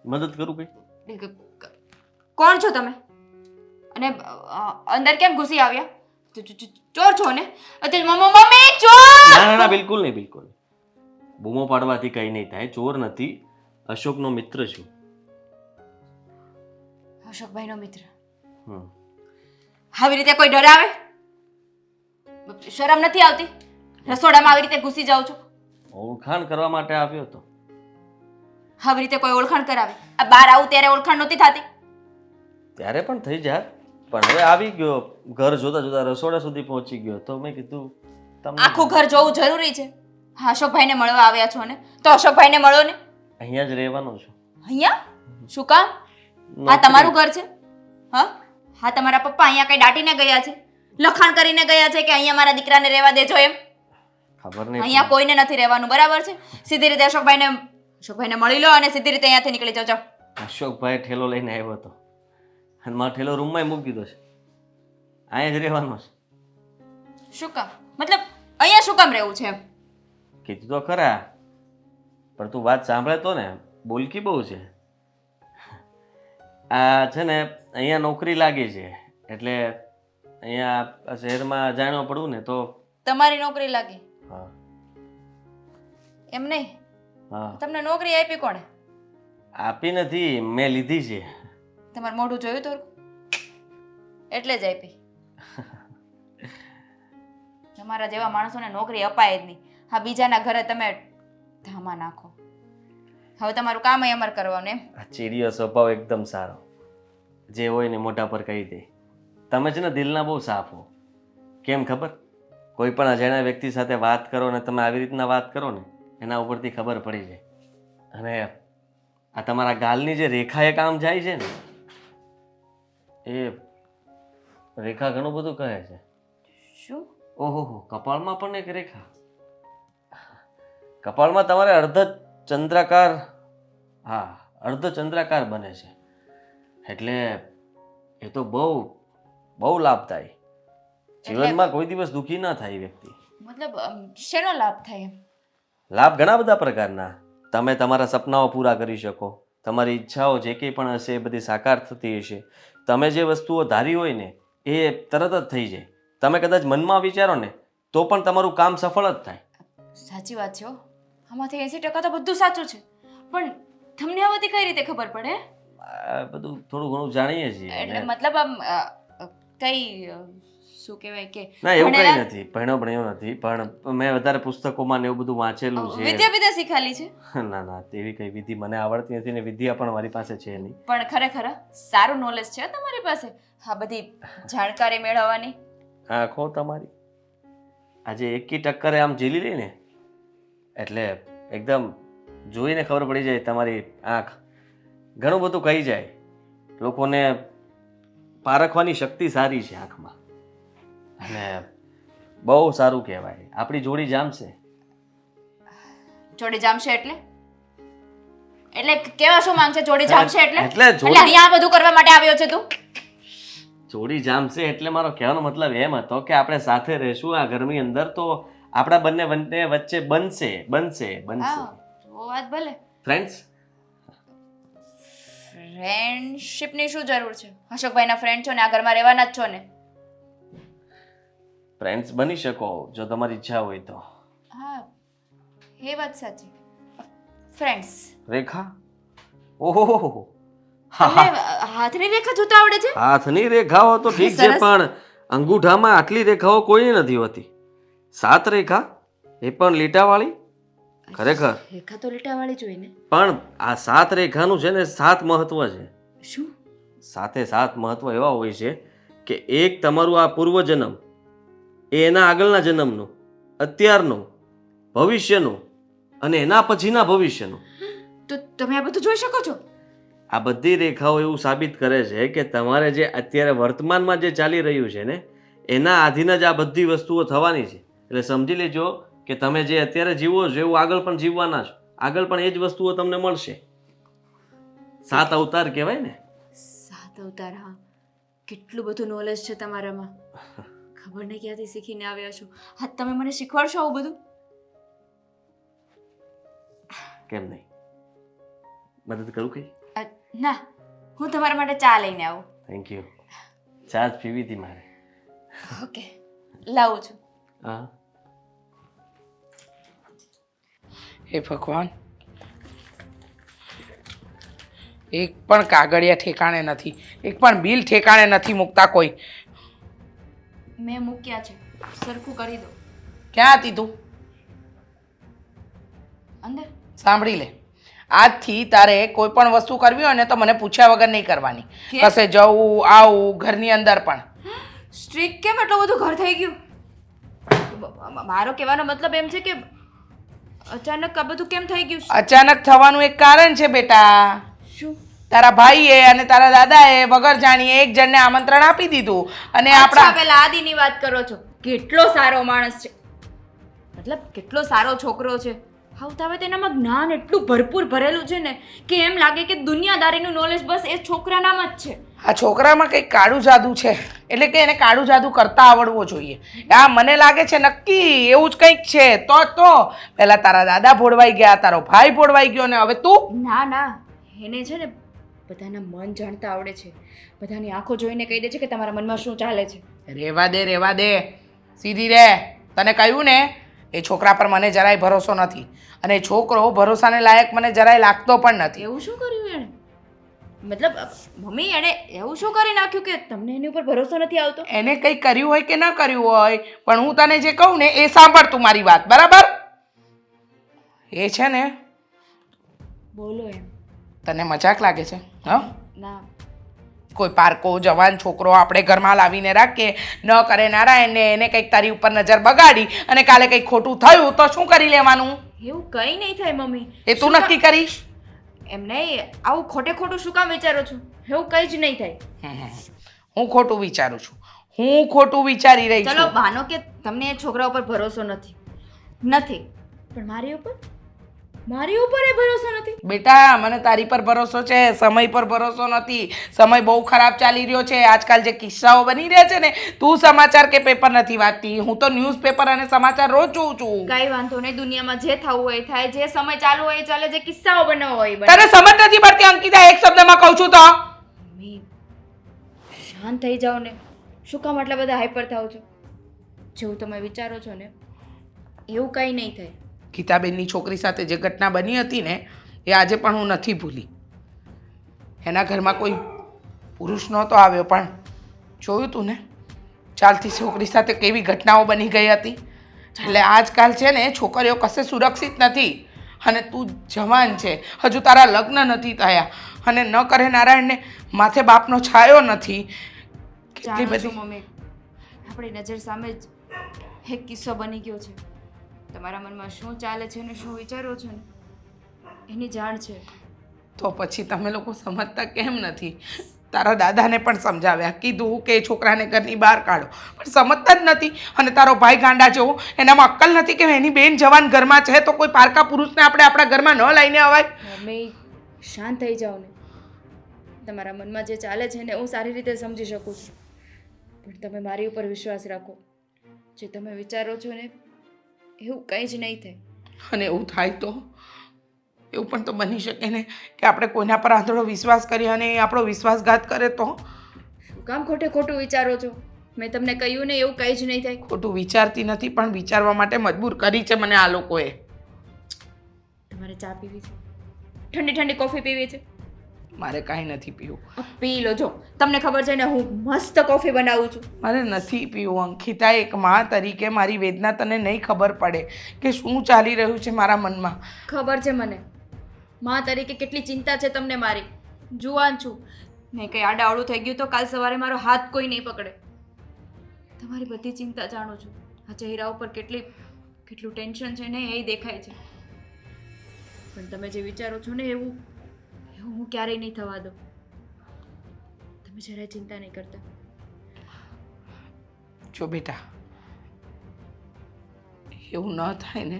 મદદ કરું કઈ? કોણ છો તમે અને અંદર કેમ ઘૂસી આવ્યા? ચોર છો ને? મમ્મી ચોર! ના ના ના, બિલકુલ નહીં, બિલકુલ નહીં. બૂમો પાડવાથી કઈ નહીં થાય. ચોર નથી, અશોકનો મિત્ર છું. અશોકભાઈનો મિત્ર. હમ. આવી રીતે કોઈ ડરાવે? શરમ નથી આવતી? રસોડામાં આવી રીતે ઘૂસી જાવ છો? ઓળખાણ કરવા માટે આવ્યો હતો. આવી રીતે કોઈ ઓળખાણ કરાવે? આ બહાર આવું ત્યારે ઓળખાણ નહોતી થતી? ત્યારે પણ થઈ જાત, પણ હવે આવી ગયો, ઘર જોતા જોતા રસોડા સુધી પહોંચી ગયો, તો મેં કીધું તમને આખું ઘર જોવું જરૂરી છે? હા, અશોકભાઈને મળવા આવ્યા છો ને, તો અશોકભાઈને મળો ને. અહીંયા જ રહેવાનો છું. અહીંયા? શું કામ? આ તમારું ઘર છે? હા હા, તમારા પપ્પા અહીંયા કઈ દાટીને ગયા છે? લખાણ કરીને ગયા છે કે અહીંયા મારા દીકરાને રહેવા દેજો એમ? ખબર નહીં. અહીંયા કોઈને નથી રહેવાનું, બરાબર છે? સીધી રીતે અશોકભાઈને મળી લો અને સીધી રીતે અહીંયાથી નીકળી જાઓ. અશોકભાઈ ઠેલો લઈને આવ્યો હતો અને મારો ઠેલો રૂમમાં મૂકી દીધો છે. અહીંયા જ રહેવાનો છે. શું કામ? મતલબ અહીંયા શું કામ રહેવું છે એમ? કીધું તો ખરા, પણ તું વાત સાંભળે તો ને, બોલકી બહુ છે. આ છે ને અહીંયા નોકરી લાગી છે, એટલે અહીંયા શહેરમાં જાણવા પડવું ને તો. તમારી નોકરી લાગી? હા. એમ નહીં, હા. તમને નોકરી આપી કોણે? આપી નથી, મેં લીધી છે. તમારું મોઢું જોયું તો એટલે જ આપી. તમારા જેવા માણસોને નોકરી અપાય જ નહીં. હા, બીજાના ઘરે તમે ધામા નાખો. હવે તમારું કામ અમારે કરવાનું એમ? આ ચીડિયો સ્વભાવ એકદમ સારો, જે હોય ને મોઢા પર કહી દે. તમે છે ને દિલના બહુ સાફ હો. કેમ ખબર? કોઈ પણ અજાણ્યા વ્યક્તિ સાથે વાત કરો ને તમે આવી રીતના વાત કરો ને, એના ઉપરથી ખબર પડી જાય. અને આ તમારા ગાલની જે રેખા એક આમ જાય છે ને, એ રેખા ઘણું બધું કહે છે. શું? ઓહો, કપાળમાં પણ એક રેખા. કપાળમાં તમારે અર્ધચંદ્રાકાર, હા, અર્ધચંદ્રાકાર બને છે. એટલે એ તો બહુ બહુ લાભદાયી. જીવનમાં કોઈ દિવસ દુઃખી ના થાય વ્યક્તિ. મતલબ શેનો લાભ થાય એમ? લાભ ઘણા બધા પ્રકારના. તમે તમારા સપનાઓ પૂરા કરી શકો, તમારી ઈચ્છાઓ જે કંઈ પણ હશે એ બધી સાકાર થતી હશે. તમે જે વસ્તુઓ ધારી હોય ને એ તરત જ થઈ જાય. તમે કદાચ મનમાં વિચારો ને તો પણ તમારું કામ સફળ જ થાય. સાચી વાત છે. આમાંથી 80% તો બધું સાચું છે, પણ તમને આ બધી કઈ રીતે ખબર પડે? આ બધું થોડું ઘણું જાણીએ છીએ. એટલે મતલબ આમ કઈ શું કહેવાય કે ના, એવું કઈ નથી, ભણ્યો નથી, પણ મેં વધારે પુસ્તકોમાં ને એવું બધું વાંચેલું છે. વિદ્યા શીખાલી છે? ના ના, તેવી કઈ વિધિ મને આવડતી નથી ને વિદ્યા પણ મારી પાસે છે નહીં. પણ ખરેખર સારું નોલેજ છે તમારી પાસે આ બધી જાણકારી મેળવવાની. આંખો તમારી આજે એકી ટક્કરે આમ ઝીલી લે ને એટલે એકદમ જોઈને ખબર પડી જાય. તમારી આંખ ઘણું બધું કહી જાય. લોકોને પારખવાની શક્તિ સારી છે આંખમાં, અને બહુ સારું કહેવાય. આપણી જોડી જામશે. જોડી જામશે એટલે એટલે કેવા શું માંગ છે? જોડી જામશે એટલે એટલે અહીંયા બધું કરવા માટે આવ્યો છે તું? જોડી જામશે એટલે મારો કહેવાનો મતલબ એમ હતો કે આપણે સાથે રહેશું આ ઘરની અંદર, તો આપણા બંને વચ્ચે બનશે. વાત ભલે. ફ્રેન્ડ્સ. ફ્રેન્ડશિપની શું જરૂર છે? અશોકભાઈના ફ્રેન્ડ છો ને, આ ઘરમાં રહેવાના જ છો ને? ફ્રેન્ડ્સ બની શકો જો તમારી ઈચ્છા હોય તો. હા, એ વાત સાચી. ફ્રેન્ડ્સ. રેખા? ઓહો, તમને હાથની રેખા જોતા આવડે છે? હાથની રેખાઓ તો ઠીક છે, પણ અંગૂઠામાં આટલી રેખાઓ કોઈને નથી હોતી. 7 રેખા, એ પણ લીટાવાળી. ખરેખર રેખા તો લીટાવાળી જ હોય ને. પણ આ 7 રેખાનું છે ને 7 મહત્વ છે. શું? 7 મહત્વ એવા હોય છે કે એક તમારું આ પૂર્વજન્મ, એ એના આગળના જન્મનું, અત્યારનું, ભવિષ્યનું અને એના પછીના ભવિષ્યનું. તો તમે આ બધું જોઈ શકો છો? આ બધી રેખાઓ એવું સાબિત કરે છે કે તમારે જે અત્યારે વર્તમાનમાં જે ચાલી રહ્યું છે ને એના આધીન જ આ બધી વસ્તુઓ થવાની છે. એટલે સમજી લેજો કે તમે જે અત્યારે જીવો છો એવું આગળ પણ જીવવાના છો. આગળ પણ એ જ વસ્તુઓ તમને મળશે. 7 અવતાર કહેવાય ને. 7 અવતાર. હા, કેટલું બધું નોલેજ છે તમારામાં. ખબર નહીં ક્યાંથી શીખીને આવ્યા છો. હા, તમે મને શીખવાડશો આવું બધું? કેમ નહીં, મદદ કરું કઈ? ના, હું તમારા માટે ચા લઈને આવું. Thank you. ચા જ પીવી હતી મારે. ઓકે, લાવું છું. હા. હે ભગવાન, એક પણ કાગળિયા ઠેકાણે નથી, એક પણ બિલ ઠેકાણે નથી મૂકતા કોઈ. મેં મૂક્યા છે, સરખું કરી દો. ક્યાં હતી તું? અંદર. સાંભળી લે, આજથી તારે કોઈ પણ વસ્તુ કરવી હોય ને તો મને પૂછ્યા વગર નહીં કરવાની. કેમ? કશે જવું આવું ઘરની અંદર પણ. સ્ટ્રીક કેમ એટલું બધું ઘર થઈ ગયું? મારો કહેવાનો મતલબ એમ છે કે અચાનક આ બધું કેમ થઈ ગયું? અચાનક થવાનું એક કારણ છે બેટા. શું? તારા ભાઈએ અને તારા દાદાએ વગર જાણીએ એક જણને આમંત્રણ આપી દીધું અને અચ્છા, આપણા પેલા આદિની વાત કરો છો. કેટલો સારો માણસ છે, મતલબ કેટલો સારો છોકરો છે. આવતા હવે તેનામાં જ્ઞાન એટલું ભરપૂર ભરેલું છે ને કે એમ લાગે કે દુનિયાદારીનું નોલેજ બસ એ છોકરાનામાં જ છે. આ છોકરામાં કંઈક કાળું જાદુ છે, એટલે કે એને કાળું જાદુ કરતા આવડવો જોઈએ. આ મને લાગે છે નક્કી એવું જ કંઈક છે. તો પહેલા તારા દાદા ભોળવાઈ ગયા, તારો ભાઈ ભોળવાઈ ગયો ને હવે તું. ના ના, એને છે ને બધાના મન જાણતા આવડે છે. બધાની આંખો જોઈને કહી દે છે કે તમારા મનમાં શું ચાલે છે. રેવા દે, સીધી રે. તને કહ્યું ને, એ છોકરા પર મને જરાય ભરોસો નથી અને એ છોકરો ભરોસાને લાયક મને જરાય લાગતો પણ નથી. એવું શું કર્યું એણે? મતલબ મમ્મી, એણે એવું શું કરી નાખ્યું કે તમને એની ઉપર ભરોસો નથી આવતો? એને કંઈ કર્યું હોય કે ન કર્યું હોય, પણ હું તને જે કહું ને એ સાંભળ તું મારી વાત, બરાબર? એ છે ને, બોલો એમ. તને મજાક લાગે છે? હા, ના, કોઈ પારકો જવાન છોકરો આપણે ઘરમાં લાવીને રાખીએ, ન કરે નારાયણને, એને કંઈક તારી ઉપર નજર બગાડી અને કાલે કંઈક ખોટું થયું તો શું કરી લેવાનું? એવું કંઈ નહીં થાય મમ્મી. એ તું નક્કી કરીશ. એમ નહીં, આવું ખોટે ખોટું શું કામ વિચારો છો? એવું કંઈ જ નહીં થાય. હું ખોટું વિચારું છું, હું ખોટું વિચારી રહી ચલો છું. માનો કે તમને એ છોકરા ઉપર ભરોસો નથી, પણ મારી ઉપર એ ભરોસો નથી. બેટા, મને તારી પર ભરોસો છે, સમય પર ભરોસો નથી. સમય બહુ ખરાબ ચાલી રહ્યો છે. આજકાલ જે કિસ્સાઓ બની રહ્યા છે ને, તું સમાચાર કે પેપર નથી વાંચતી, હું તો ન્યૂઝપેપર અને સમાચાર રોજ જોઉં છું. કઈ વાંધો નહીં, દુનિયામાં જે થવું હોય એ થાય, જે સમય ચાલુ હોય એ ચાલે, જે કિસ્સાઓ બનાવવા હોય એ બને. તને સમજ નથી પડતી અંકિતા, એક શબ્દમાં કહું છું તો. મમ્મી, શાંત થઈ જાઓ ને. શું કામ આટલા બધા હાઈપર થાવ છો? જેવું તમે વિચારો છો ને એવું કંઈ નહીં થાય. ગીતાબેનની છોકરી સાથે જે ઘટના બની હતી ને, એ આજે પણ હું નથી ભૂલી. એના ઘરમાં કોઈ પુરુષ નહોતો આવ્યો, પણ જોયું તું ને ચાલતી છોકરી સાથે કેવી ઘટનાઓ બની ગઈ હતી. એટલે આજકાલ છે ને, છોકરીઓ કશે સુરક્ષિત નથી. અને તું જવાન છે, હજુ તારા લગ્ન નથી થયા અને ન કરે નારાયણને માથે બાપનો છાયો નથી. કેટલી જાણો છો બધી મમ્મી, આપણી નજર સામે જ એક કિસ્સો બની ગયો છે. તમારા મનમાં શું ચાલે છે ને શું વિચારો છો ને એની જાણ છે. તો પછી તમે લોકો સમજતા કેમ નથી? તારા દાદાને પણ સમજાવ્યા, કીધું કે એ છોકરાને ઘરની બહાર કાઢો, પણ સમજતા જ નથી. અને તારો ભાઈ ગાંડા જેવો, એનામાં અક્કલ નથી કે એની બેન જવાન ઘરમાં છે તો કોઈ પારકા પુરુષને આપણે આપણા ઘરમાં ન લઈને અવાય. મમ્મી, શાંત થઈ જાઓ ને. તમારા મનમાં જે ચાલે છે ને હું સારી રીતે સમજી શકું છું, પણ તમે મારી ઉપર વિશ્વાસ રાખો. જે તમે વિચારો છો ને એવું કંઈ જ નહીં થાય. અને એવું થાય તો એવું પણ તો બની શકે ને કે આપણે કોઈના પર આંધળો વિશ્વાસ કરીએ અને એ આપણો વિશ્વાસઘાત કરે તો? શું કામ ખોટે ખોટું વિચારો છો? મેં તમને કહ્યું ને એવું કંઈ જ નહીં થાય. ખોટું વિચારતી નથી, પણ વિચારવા માટે મજબૂર કરી છે મને આ લોકોએ. તમારે ચા પીવી છે? ઠંડી ઠંડી કોફી પીવી છે? મારે કાંઈ નથી પીવું. પી લો. જો તમને ખબર છે ને હું મસ્ત કોફી બનાવું છું. મારે નથી પીવું અંકિતા. એક માં તરીકે મારી વેદના તને નહીં ખબર પડે કે શું ચાલી રહ્યું છે મારા મનમાં. ખબર છે મને, માં તરીકે કેટલી ચિંતા છે તમને મારી. જુવાન છું, નહીં કંઈ આડાઅવળું થઈ ગયું તો કાલ સવારે મારો હાથ કોઈ નહીં પકડે. તમારી બધી ચિંતા જાણું છું. આ ચહેરા ઉપર કેટલું ટેન્શન છે ને એ દેખાય છે. પણ તમે જે વિચારો છો ને એવું હું ક્યારેય નહીં થવા દઉં. તમે જરાય ચિંતા નહીં કરતા. જો બેટા, એવું ન થાય ને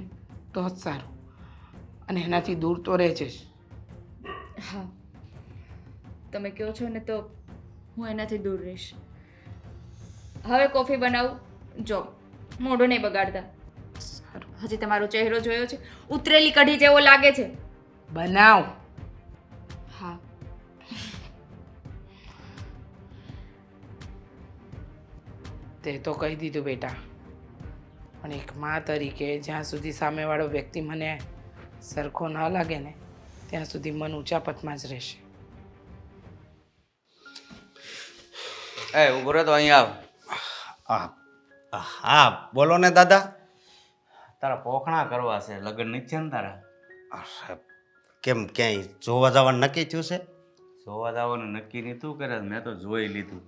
તો જ સારું, અને એનાથી દૂર તો રહેજે જ. હા, તમે કહો છો ને તો હું એનાથી દૂર રહીશ. હવે કોફી બનાવું. જો મોઢું નહીં બગાડતા. સારું, હજી તમારો ચહેરો જોયો છે, ઉતરેલી કઢી જેવો લાગે છે. બનાવ. હા, તે તો કહી દીધું બેટા, પણ એક મા તરીકે જ્યાં સુધી સામેવાળો વ્યક્તિ મને સરખો ન લાગે ને ત્યાં સુધી મન ઊંચા પથમાં જ રહેશે. એ ઉભો રહે તો અહીંયા આવ. હા બોલો ને દાદા. તારા પોખણા કરવા છે, લગ્ન નથી છે ને તારા? અરે, કેમ ક્યાંય જોવા જવાનું નક્કી થયું છે? જોવા જવાનું નક્કી નહીં તું કરે, મેં તો જોઈ લીધું.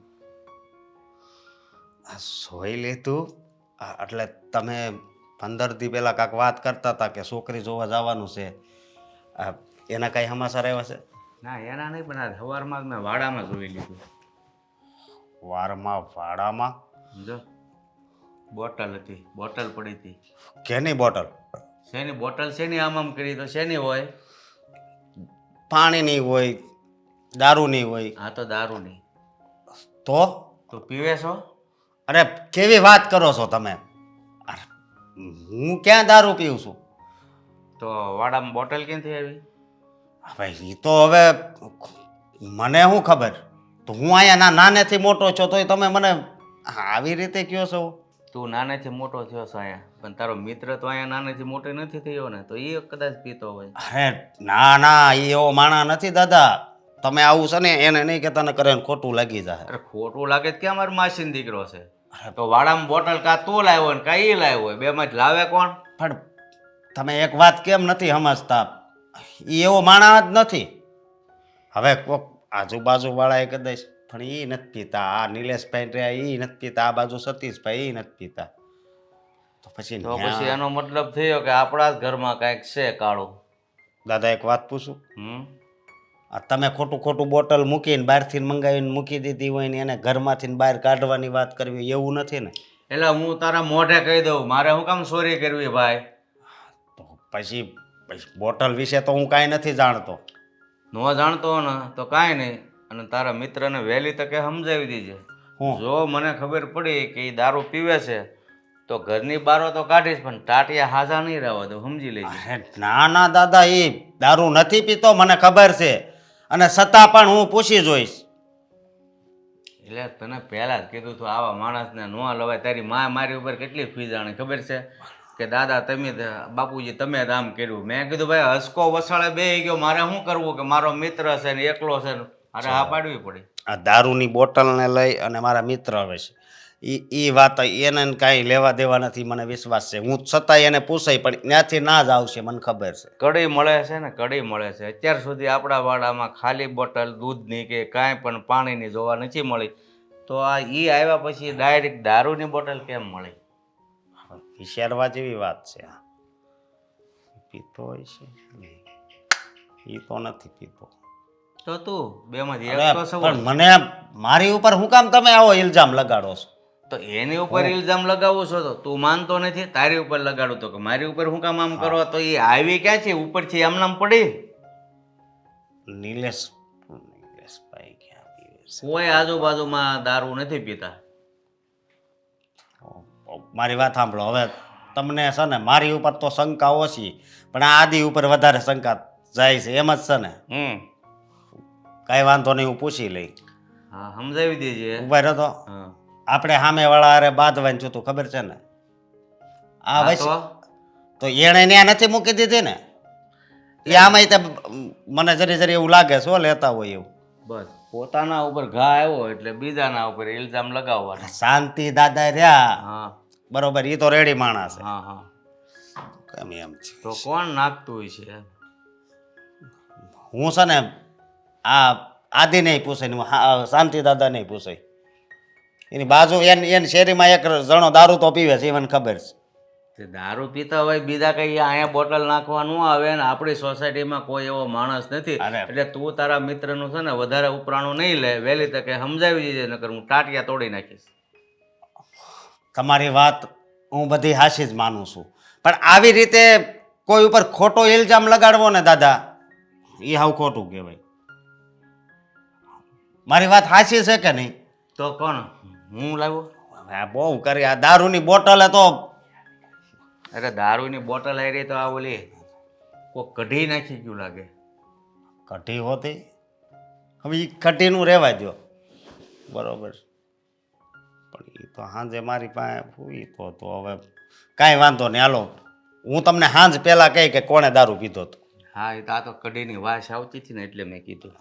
જોઈ લીધું? એટલે તમે 15 દી પહેલા કાંક વાત કરતા હતા કે છોકરી જોવા જવાનું છે. એના કાંઈ સમાચાર આવ્યા છે? ના એના નહીં, પણ આ સવારમાં જ મેં વાડામાં જોઈ લીધું. વારમાં વાડામાં? સમજો, બોટલ હતી, બોટલ પડી હતી. કેની બોટલ? શેની બોટલ? શેની આમ કરી તો શેની હોય? પાણીની હોય, દારૂની હોય. આ તો દારૂ નહીં. તો તું પીવે છો? અરે કેવી વાત કરો છો તમે? અરે, હું ક્યાં દારૂ પીઉં છું? તો વાડામાં બોટલ ક્યાંથી આવી? હવે એ તો હવે મને શું ખબર? તો હું અહીંયા નાનેથી મોટો છો તોય તમે મને આવી રીતે કહો છો? તું નાનેથી મોટો થયો છો અહીંયા, પણ તારો મિત્ર તો અહીંયા નાનેથી મોટો નથી થયો ને, તો એ કદાચ પીતો હોય. અરે ના ના, એ એવો માણા નથી દાદા. તમે આવું છે ને એને નહીં કે તને કરે ને ખોટું લાગી જાય. અરે ખોટું લાગે તો ક્યાં મારો માસીનો દીકરો છે? તો વાડામાં બોટલ કાં તું લાવ્યો ને કાં એ લાવ્યો હોય, બેમાં જ લાવે કોણ? પણ તમે એક વાત કેમ નથી સમજતા? એ એવો માણા જ નથી. હવે કોક આજુબાજુવાળા એ કદાચ, પણ એ નથી પીતા. આ નિલેશભાઈ રહ્યા એ નથી પીતા, આ બાજુ સતીશભાઈ એ નથી પીતા. તો પછી તો પછી એનો મતલબ થયો કે આપણા જ ઘરમાં કાંઈક છે કાળું. દાદા એક વાત પૂછું? હમ આ તમે ખોટું ખોટું બોટલ મૂકીને બહારથી મંગાવીને મૂકી દીધી હોય ને એને ઘરમાંથી બહાર કાઢવાની વાત કરવી એવું નથી ને? એટલે હું તારા મોઢે કહી દઉં, મારે શું કામ ચોરી કરવી ભાઈ? તો પછી બોટલ વિશે તો હું કાંઈ નથી જાણતો. ન જાણતો ને તો કાંઈ નહીં, અને તારા મિત્રને વહેલી તકે સમજાવી દીજે. હું જો મને ખબર પડી કે એ દારૂ પીવે છે તો ઘરની બારો તો કાઢીશ, પણ ટાટિયા હાજા નહીં રહેવા દો, સમજી લેજે. અરે ના ના દાદા, એ દારૂ નથી પીતો મને ખબર છે, અને છતાં પણ હું પૂછી જોઈશ. એટલે તને પહેલા જ કીધું તું આવા માણસને ન લવાય. તારી મા મારી ઉપર કેટલી ફીજાણી ખબર છે કે દાદા તમે બાપુજી તમે જ આમ કર્યું. મેં કીધું ભાઈ હસકો વસાળે બેહી ગયો, મારે શું કરવું કે મારો મિત્ર છે ને એકલો છે ને, અરે હા પાડવી પડી. આ દારૂની બોટલને લઈ અને મારા મિત્ર આવે છે એ વાત એને કાંઈ લેવા દેવા નથી, મને વિશ્વાસ છે. હું છતાંય એને પૂછાય પણ ત્યાંથી ના જ આવશે, મને ખબર છે. કઢી મળે છે ને, કઢી મળે છે. અત્યાર સુધી આપણા વાડામાં ખાલી બોટલ દૂધની કે કાંઈ પણ પાણીની જોવા નથી મળી, તો આ ઈ આવ્યા પછી ડાયરેક્ટ દારૂની બોટલ કેમ મળી? વિચારવા જેવી વાત છે. આ પીતો હોય છે? એ તો નથી પીતો. તો તું બેમાંથી અરે, એક તો સવાલ. પણ મને મારી ઉપર હું કામ તમે આવો ઇલ્ઝામ લગાડો છો? તો એની ઉપર ઇલ્ઝામ લગાવું છો તો તું માનતો નથી, તારી ઉપર લગાડું તો કે મારી ઉપર હું કામ આમ કરો? તો એ આવી ક્યાં છે ઉપરથી આમ નામ પડી? નિલેશભાઈ ક્યાં પીવે છે? કોઈ આજુબાજુમાં દારૂ નથી પીતા. મારી વાત સાંભળો. હવે તમને છે ને મારી ઉપર તો શંકા ઓછી, પણ આ આદિ ઉપર વધારે શંકા જાય છે, એમ જ છે ને? કાંઈ વાંધો નહીં, હું પૂછી લઈ. હા સમજાવી દેજે. ઉભા રહો તો. હા આપણે સામેવાળા અરે બાંધવાની છું, ખબર છે ને? આ હા વૈશ તો એણે ત્યાં નથી મૂકી દીધી ને? એ આમાં તે મને જરી જરી એવું લાગે છે લેતા હોય એવું. બસ પોતાના ઉપર ઘા આવ્યો એટલે બીજાના ઉપર ઇલ્ઝામ લગાવવાના. શાંતિ દાદા રહ્યા હા બરોબર, એ તો રેડી માણસ છે. હા હા કેમ એમ છે? તો કોણ નાખતું હોય છે? હું છે ને આ આદિ નહીં પૂછાય ને શાંતિ દાદા નહીં પૂછાય. એની બાજુ એની શેરીમાં એક જણો દારૂ તો પીવે છે, એ મને ખબર છે. તે દારૂ પીતા હોય બીજા કઈ અહીંયા બોટલ નાખવા ન આવે ને આપણી સોસાયટીમાં કોઈ એવો માણસ નથી. અરે. એટલે તું તારા મિત્રનું છે ને વધારે ઉપરાણું નહીં લે, વહેલી તકે સમજાવી દીજે, નકર હું ટાટિયા તોડી નાખીશ. તમારી વાત હું બધી હાસી જ માનું છું, પણ આવી રીતે કોઈ ઉપર ખોટો ઇલ્ઝામ લગાડવો ને દાદા, એ હાવ ખોટું કહેવાય. મારી વાત હાસી છે કે નહીં? તો કોણ હું લાવ્યો? હવે આ બહુ કરી, આ દારૂની બોટલે તો અરે દારૂની બોટલ આવી રહી તો આ ઓલી કોઈ કઢી નાખી ગયું લાગે. કઢી હોતી? હવે એ કઢીનું રહેવા દો બરોબર, પણ એ તો સાંજે મારી પાસે હુઈ તો હવે કાંઈ વાંધો નહીં. હાલો હું તમને સાંજ પહેલાં કહી કે કોણે દારૂ પીધો હતો. હા એ તો આ તો કઢીની વાસ આવતી હતી ને એટલે મેં કીધું.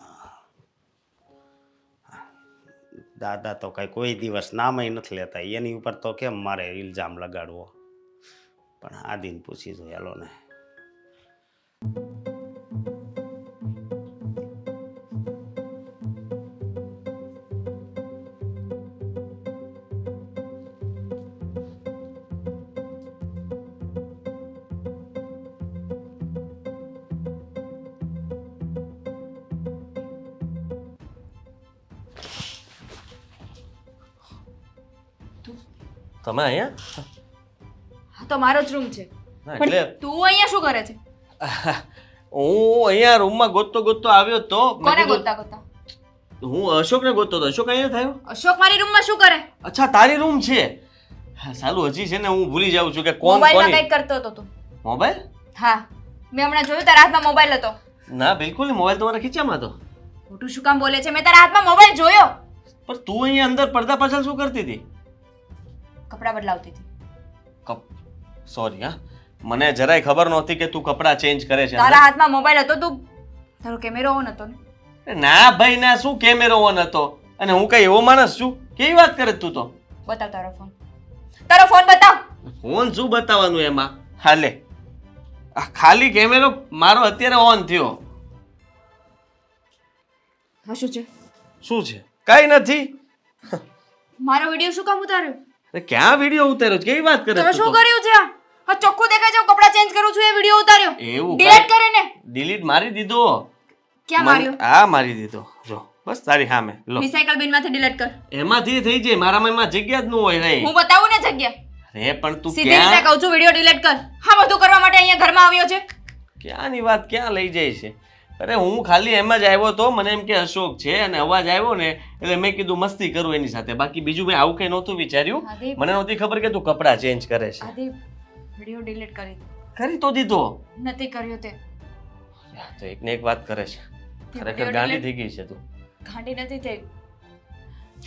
દાદા તો કાંઈ કોઈ દિવસ નામય નથી લેતા, એની ઉપર તો કેમ મારે ઇલ્ઝામ લગાડવો. પણ આદિને પૂછી જોઈએ હાલો ને. તમે અહીંયા? હા તો મારો જ રૂમ છે. ના, પણ એટલે તું અહીંયા શું કરે છે? હું અહીંયા રૂમમાં ગોતતો આવ્યો તો મેં કોને કીધું- ગોતતા ગોતતા? હું અશોકને ગોતતો હતો. અશોક અહીંયા થયો? અશોક મારી રૂમમાં શું કરે? અચ્છા તારી રૂમ છે. હા, સાલું હજી છે ને હું ભૂલી જાઉં છું કે કોણ મોબાઈલમાં કોની. કંઈક કરતો હતો તું. મોબાઈલ? હા મેં હમણાં જોયું તારા હાથમાં મોબાઈલ હતો. ના બિલકુલ નહીં, મોબાઈલ તમારા ખીચામાં હતો. ખોટું શું કામ બોલે છે? મેં તારા હાથમાં મોબાઈલ જોયો. પણ તું અહીંયા અંદર પડદા પાછળ શું કરતી હતી? કપડાં બદલાવતી હતી. સોરી હા, મને જરાય ખબર નહોતી કે તું કપડાં ચેન્જ કરે છે. તારા હાથમાં મોબાઈલ હતો, તું તારો કેમેરો ઓન હતો ને? ના ભાઈ ના, શું કેમેરો ઓન હતો? અને હું કઈ એવો માણસ છું? કેવી વાત કરે તું તો? બતાવ તારો ફોન. તારો ફોન બતાવ. ફોન શું બતાવવાનું એમાં? હાલે આ ખાલી કેમેરો મારો અત્યારે ઓન થયો. હા શું છે? શું છે? કઈ નથી. મારો વિડિયો શું કામ ઉતાર્યો? અરે ક્યાં વિડિયો ઉતાર્યો છે? કેવી વાત કરે તો તું શું તો? કર્યું છે? આ ચોખ્ખું દેખાય છે હું કપડાં ચેન્જ કરું છું એ વિડિયો ઉતાર્યો. એવું ડિલીટ કરે ને? ડિલીટ મારી દીધો. ક્યાં માર્યો? હા મારી દીધો. જો બસ તારી સામે લો. રિસાયકલ બિનમાંથી ડિલીટ કર. એમાંથી થઈ જાય, મારામાં એમાં જગ્યા જ ન હોય નહીં. હું બતાવું ને જગ્યા. અરે પણ તું સીધી રીતે ક્યાં કહું છું વિડિયો ડિલીટ કર. હા બધું કરવા માટે અહીંયા ઘરમાં આવ્યો છે. ક્યાંની વાત ક્યાં લઈ જાય છે? અરે હું ખાલી એમ જ આવ્યો તો, મને એમ કે અશોક છે અને અવાજ આવ્યો ને એટલે મેં કીધું મસ્તી કરું એની સાથે. બાકી બીજું મેં આવું કઈ નહોતું વિચાર્યું. આદિ મને નહોતી ખબર કે તું કપડાં ચેન્જ કરે છે. આદિ વિડિયો ડિલીટ કરી દે. કરી તો દીધો. નથી કર્યો તે. તો એક ને એક વાત કરે છે. ખરેખર ગાંડી થઈ ગઈ છે તું. ગાંડી નથી થઈ.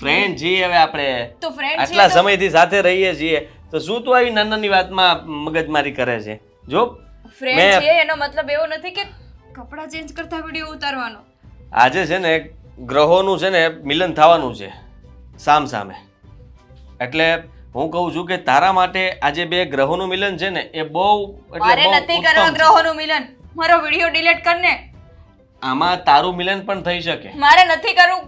ફ્રેન્ડ છીએ હવે આપણે. તો ફ્રેન્ડ આટલા સમયથી સાથે રહીએ છીએ તો શું તું આવી નાની નાની વાતમાં મગજમારી કરે છે? જો ફ્રેન્ડ મેં- છે એનો મતલબ એવો નથી કે કપડાં ચેન્જ કરતા વિડિયો ઉતારવાનો. આજે છે ને ગ્રહોનું છે ને મિલન થવાનું છે સામ સામે. એટલે હું કહું છું કે તારા માટે આજે બે ગ્રહોનું મિલન છે ને એ બહુ એટલે મારે બહુ નથી ઉત્તમ કરવા છે. ગ્રહોનું મિલન. મારો વિડિયો ડિલીટ કર ને. આમાં તારું મિલન પણ થઈ શકે. મારે નથી કરવું.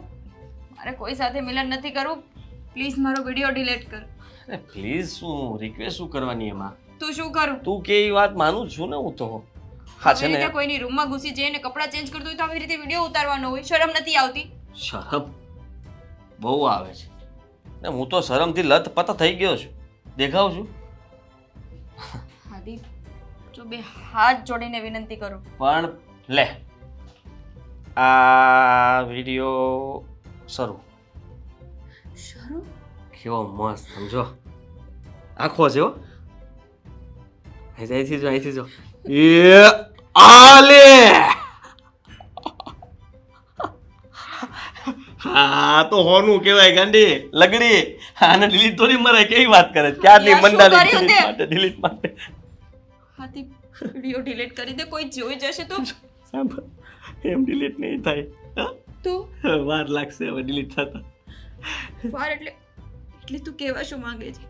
મારે કોઈ સાથે મિલન નથી કરવું. પ્લીઝ મારો વિડિયો ડિલીટ કર. અરે પ્લીઝ શું રિક્વેસ્ટ શું કરવાની એમાં? તું શું કરું? તું કે એ વાત માનું જ છું ને હું તો. હા છે આવી ને રીતે કોઈની રૂમમાં ઘૂસી જઈને કપડાં ચેન્જ કરતો હોય તો આવી રીતે વિડિયો ઉતારવાનો હોય. શરમ નથી આવતી? શરમ બહુ આવે છે ને. હું તો શરમથી લથપથ થઈ ગયો છું. દેખાવ છું આદિ જો બે હાથ જોડીને વિનંતી કરું. પણ લે આ વિડિયો શરૂ. શરમ? કેવો મસ્ત સમજો. આખો છે હો. અહીંથી જો, અહીંથી જો. એ આલે હા તો હોનું કહેવાય ગાંડી લગડી. આને ડિલીટ થોડી મરે. કેવી વાત કરે છે? ક્યારની યાર, શું મંડાલી કર્યું delete તે? માટે delete માટે. આદિ વિડિયો ડિલીટ કરી દે. કોઈ જોઈ જશે તો? સાંભળ, એમ delete નહીં થાય. હા? તું વાર લાગશે હવે delete થતા. વાર એટલે એટલે તું કહેવા શું માંગે છે?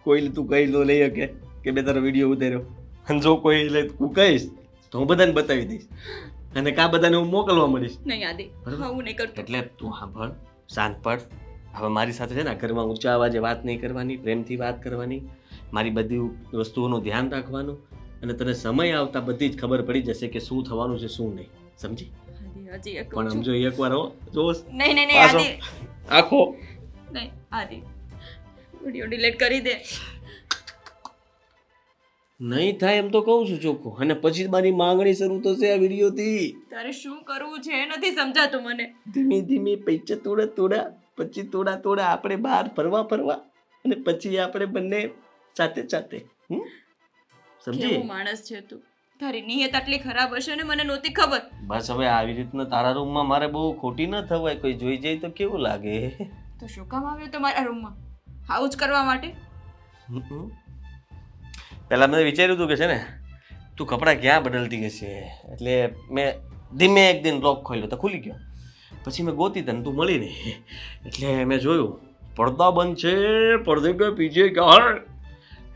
કોઈ તું કહી લો લઈ શકે કે બે તારો વિડીયો ઉતાર્યો. અને જો કોઈ એટલે તું કહીશ તો હું બધાને બતાવી દઈશ અને કા બધાને હું મોકલવા મળીશ. નહીં આદિ, હા હું નહીં કરતો. એટલે તું સાંભળ, શાંત પડ. હવે મારી સાથે છે ને ઘરમાં ઊંચા અવાજે વાત નહીં કરવાની, પ્રેમથી વાત કરવાની, મારી બધી વસ્તુઓનું ધ્યાન રાખવાનું અને તને સમય આવતા બધી જ ખબર પડી જશે કે શું થવાનું છે શું નહીં. સમજી? આદિ હજી એક પણ છું. સમજો એકવાર હો જોશ નહીં નહીં નહીં પાછો. આદિ આખો નહીં આદિ વિડિયો ડિલીટ કરી દે. નહીં થાય એમ તો કહું છું ચોખ્ખું. અને પછી મારી માંગણી શરૂ થશે આ વિડીયોથી. તારે શું કરવું છે એ નથી સમજાતું મને. ધીમે ધીમે પૈસા થોડા થોડા પછી થોડા થોડા આપણે બહાર ફરવા અને પછી આપણે બંને સાથે સાથે. સમજી? કેવો માણસ છે તું. તારી નિયત આટલી ખરાબ હશે ને મને નહોતી ખબર. બસ હવે આવી રીતના તારા રૂમમાં મારે બહુ ખોટી ન થવાય. કોઈ જોઈ જાય તો કેવું લાગે? તો શું કામ આવ્યો તમારા રૂમમાં? આવું જ કરવા માટે? પહેલાં મેં વિચાર્યું હતું કે છે ને તું કપડાં ક્યાં બદલતી હશે, એટલે મેં ધીમે એક દિન લોક ખોલ્યો તો ખુલી ગયો. પછી મેં ગોતી તને તું મળી નહીં, એટલે મેં જોયું પડદા બંધ છે, પડદે કે પીછે ક્યાં,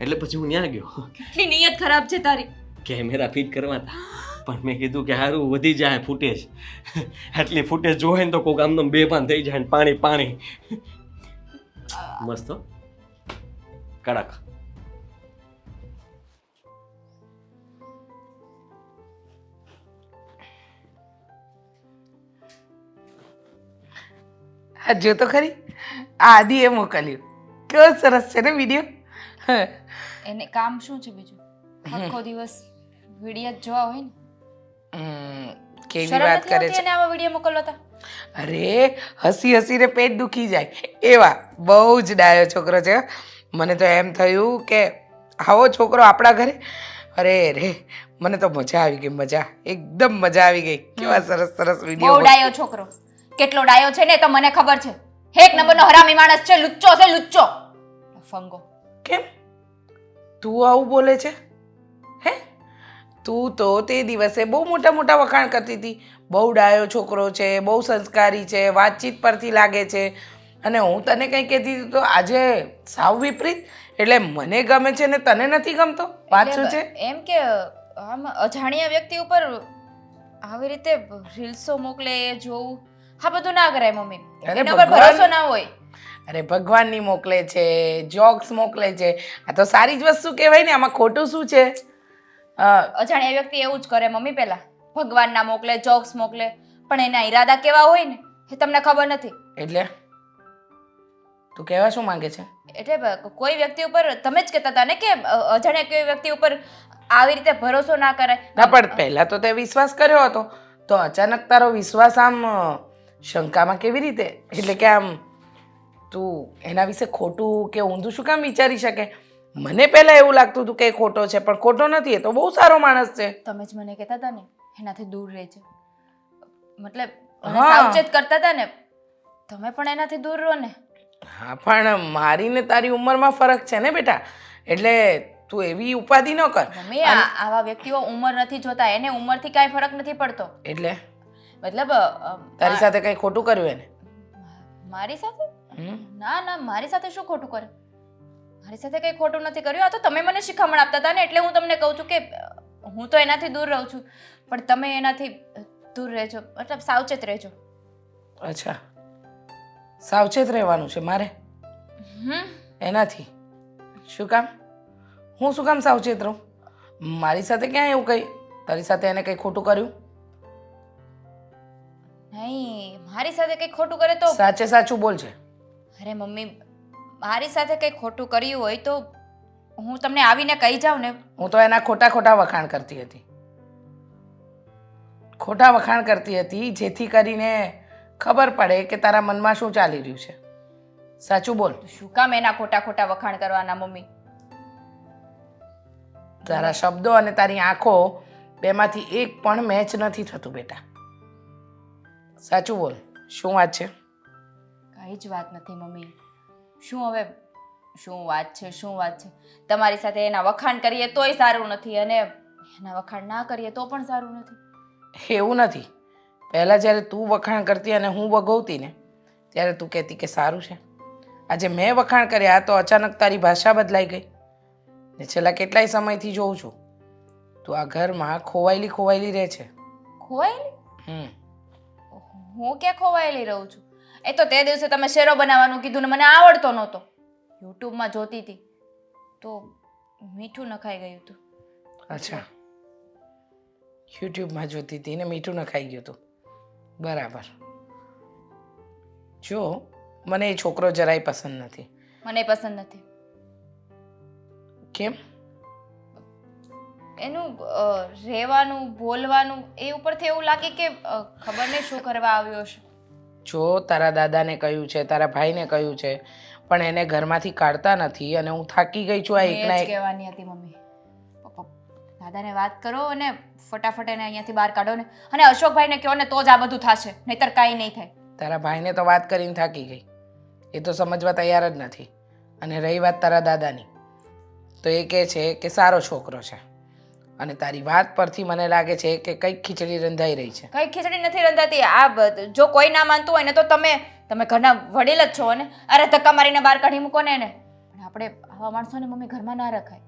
એટલે પછી હું ત્યાં ગયો. કેટલી નિયત ખરાબ છે તારી. કેમેરા ફિટ કરવા હતા, પણ મેં કીધું કે સારું વધી જાય ફૂટેજ, આટલી ફૂટેજ જોવે ને તો કોઈક આમનો બેભાન થઈ જાય ને પાણી પાણી. મસ્ત હો? કડક. આ જો તો ખરી, આ આદિએ મોકલ્યું. કેવો સરસ છે ને વિડીયો. એને કામ શું છે બીજું? આખો દિવસ વિડીયો જ જોવા હોય ને. કેવી શરમ વાત નથી કરે આવતી છે. એને આવા વિડીયો મોકલવા તા? અરે હસી હસીને પેટ દુખી જાય એવા બહુ જ ડાયો છોકરો છે. મને તો એમ થયું કે આવો છોકરો આપણા ઘરે, અરે રે મને તો મજા આવી ગઈ, મજા એકદમ મજા આવી ગઈ. કેવા સરસ સરસ બહુ વિડીયો. ડાયો છોકરો. કેટલો ડાયો છે ને તો મને ખબર છે. એક નંબરનો હરામી માણસ છે, લુચ્ચો છે, લુચ્ચો. ફંગો. કેમ તું આવું બોલે છે? હે, તું તો તે દિવસે બહુ મોટા મોટા વખાણ કરતી હતી, બહુ ડાયો છોકરો છે, બહુ સંસ્કારી છે, વાતચીત પરથી લાગે છે, અને હું તને કંઈ કહેતી હતી તો આજે સાવ વિપરીત. એટલે મને ગમે છે ને તને નથી ગમતો? વાત શું છે? એમ કે આમ અજાણ્યા વ્યક્તિ ઉપર આવી રીતે રીલ્સો મોકલે એ જોવું, હા બધું ના કરાય મમ્મી. અરે એના પર ભગવાન. ભરોસો ના હોય. અરે ભગવાનની મોકલે છે, જોક્સ મોકલે છે, આ તો સારી જ વસ્તુ કહેવાય ને, આમાં ખોટું શું છે? અજાણ્યા વ્યક્તિ એવું જ કરે મમ્મી. પહેલા ભગવાન ના મોકલે, જોક્સ મોકલે, પણ એના ઈરાદા કેવા હોય ને એ તમને ખબર નથી. એટલે તું કહેવા શું માંગે છે? એટલે કોઈ વ્યક્તિ ઉપર તમે જ કહેતા હતા ને કે અજાણ્યા કોઈ વ્યક્તિ ઉપર આવી રીતે ભરોસો ના કરાય. ના પણ પહેલા તો તે વિશ્વાસ કર્યો હતો, તો અચાનક તારો વિશ્વાસ આમ શંકામાં કેવી રીતે? એટલે કે આમ તું એના વિશે ખોટું કે ઊંધું શું કામ વિચારી શકે? મને પહેલા એવું લાગતું હતું કે એ ખોટો છે, પણ ખોટો નથી, એ તો બહુ સારો માણસ છે. તમે જ મને કહેતા હતા ને એનાથી દૂર રહેજો, મતલબ મને હા. સાવચેત કરતા હતા ને, તમે પણ એનાથી દૂર રહો ને. હા પણ મારી ને તારી ઉંમરમાં ફરક છે ને બેટા, એટલે તું એવી ઉપાધિ ન કર. મમ્મી આવા વ્યક્તિઓ ઉંમર નથી જોતા, એને ઉંમરથી કાંઈ ફરક નથી પડતો. એટલે મતલબ તારી સાથે કંઈ ખોટું કર્યું એને? મારી સાથે? હમ? ના ના, મારી સાથે શું ખોટું કરે? મારી સાથે કંઈ ખોટું નથી કર્યું. આ તો તમે મને શિખામણ આપતા હતા ને, એટલે હું તમને કહું છું કે હું તો એનાથી દૂર રહું છું, પણ તમે એનાથી દૂર રહેજો, મતલબ સાવચેત રહેજો. અચ્છા, સાવચેત રહેવાનું છે મારે એનાથી? શું કામ? હું શું કામ સાવચેત રહું? મારી સાથે ક્યાં એવું કંઈ? તારી સાથે એને કંઈ ખોટું કર્યું? નહીં, મારી સાથે કંઈ ખોટું કરે તો સાચે સાચું બોલ છે. અરે મમ્મી, મારી સાથે કંઈ ખોટું કર્યું હોય તો હું તમને આવીને કહી જાઉં ને. હું તો એના ખોટા ખોટા વખાણ કરતી હતી, ખોટા વખાણ કરતી હતી, જેથી કરીને ખબર પડે કે તારા મનમાં શું ચાલી રહ્યું છે. સાચું બોલ. તો શું કામ એના ખોટા ખોટા વખાણ કરવાના મમ્મી? તારા શબ્દો અને તારી આંખો બેમાંથી એક પણ મેચ નથી થતું બેટા. સાચું બોલ, શું વાત છે? કઈ જ વાત નથી મમ્મી. શું હવે શું વાત છે, શું વાત છે? તમારી સાથે એના વખાણ કરીએ તોય સારું નથી, અને એના વખાણ ના કરીએ તો પણ સારું નથી. એવું નથી. પહેલાં જ્યારે તું વખાણ કરતી અને હું વગોવતી ને, ત્યારે તું કહેતી કે સારું છે. આજે મેં વખાણ કર્યા તો અચાનક તારી ભાષા બદલાઈ ગઈ. ને છેલ્લા કેટલાય સમયથી જોઉં છું તું આ ઘરમાં ખોવાયેલી ખોવાયેલી રહે છે. ખોવાયેલી? હું ક્યાં ખોવાયેલી રહું છું? એ તો તે દિવસે તમે શેરો બનાવવાનું કીધું ને મને આવડતો નહોતો, યુટ્યુબમાં જોતી હતી તો મીઠું નખાઈ ગયું હતું. અચ્છા, યુટ્યુબમાં જોતી હતી ને મીઠું નખાઈ ગયું હતું. બરાબર. જો મને એ છોકરો જરાય પસંદ નથી. મને પસંદ નથી. કેમ? એનું રહેવાનું, બોલવાનું એ ઉપરથી એવું લાગે કે ખબર નહીં શું કરવા આવ્યો છે. જો તારા દાદાને કહ્યું છે, તારા ભાઈને કહ્યું છે, પણ એને ઘરમાંથી કાઢતા નથી, અને હું થાકી ગઈ છું આ મેં એકના જ એક. કહેવાની હતી મમ્મી. દાદાને વાત કરો અને ફટાફટ એને અહીંયાથી બહાર કાઢો ને, અને અશોકભાઈને કહો ને તો જ આ બધું થશે, નહીતર કાંઈ નહીં થાય. તારા ભાઈને તો વાત કરીને થાકી ગઈ, એ તો સમજવા તૈયાર જ નથી. અને રહી વાત તારા દાદાની, તો એ કહે છે કે સારો છોકરો છે, અને તારી વાત પરથી મને લાગે છે કે કંઈક ખીચડી રંધાઈ રહી છે. કઈ ખીચડી નથી રંધાતી. જો કોઈ ના માનતું હોય ને તો તમે ઘરના વડીલ જ છો ને. અરે ધક્કા મારીને બહાર કાઢી મૂકો ને એને. પણ આપણે આવા માણસોને મમ્મી ઘરમાં ના રખાય.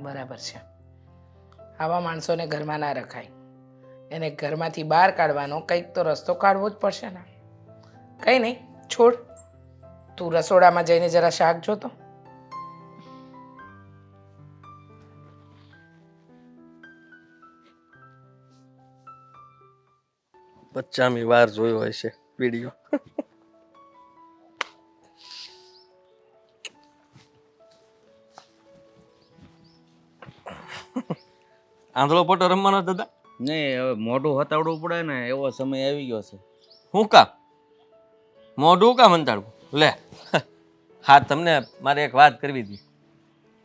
બરાબર છે, આવા માણસોને ઘરમાં ના રખાય. એને ઘરમાંથી બહાર કાઢવાનો કંઈક તો રસ્તો કાઢવો જ પડશે ને. કંઈ નહીં, છોડ, તું રસોડામાં જઈને જરા શાક જોતો. બચ્ચામી વાર જોયો હશે વિડીયો. આંધળો પોટો રમવાનો દાદા? નહીં, હવે મોઢું હતાવડવું પડે ને એવો સમય આવી ગયો છે. હું કામ મોઢું કામ અંતાડવું? લે હા, તમને મારે એક વાત કરવી હતી.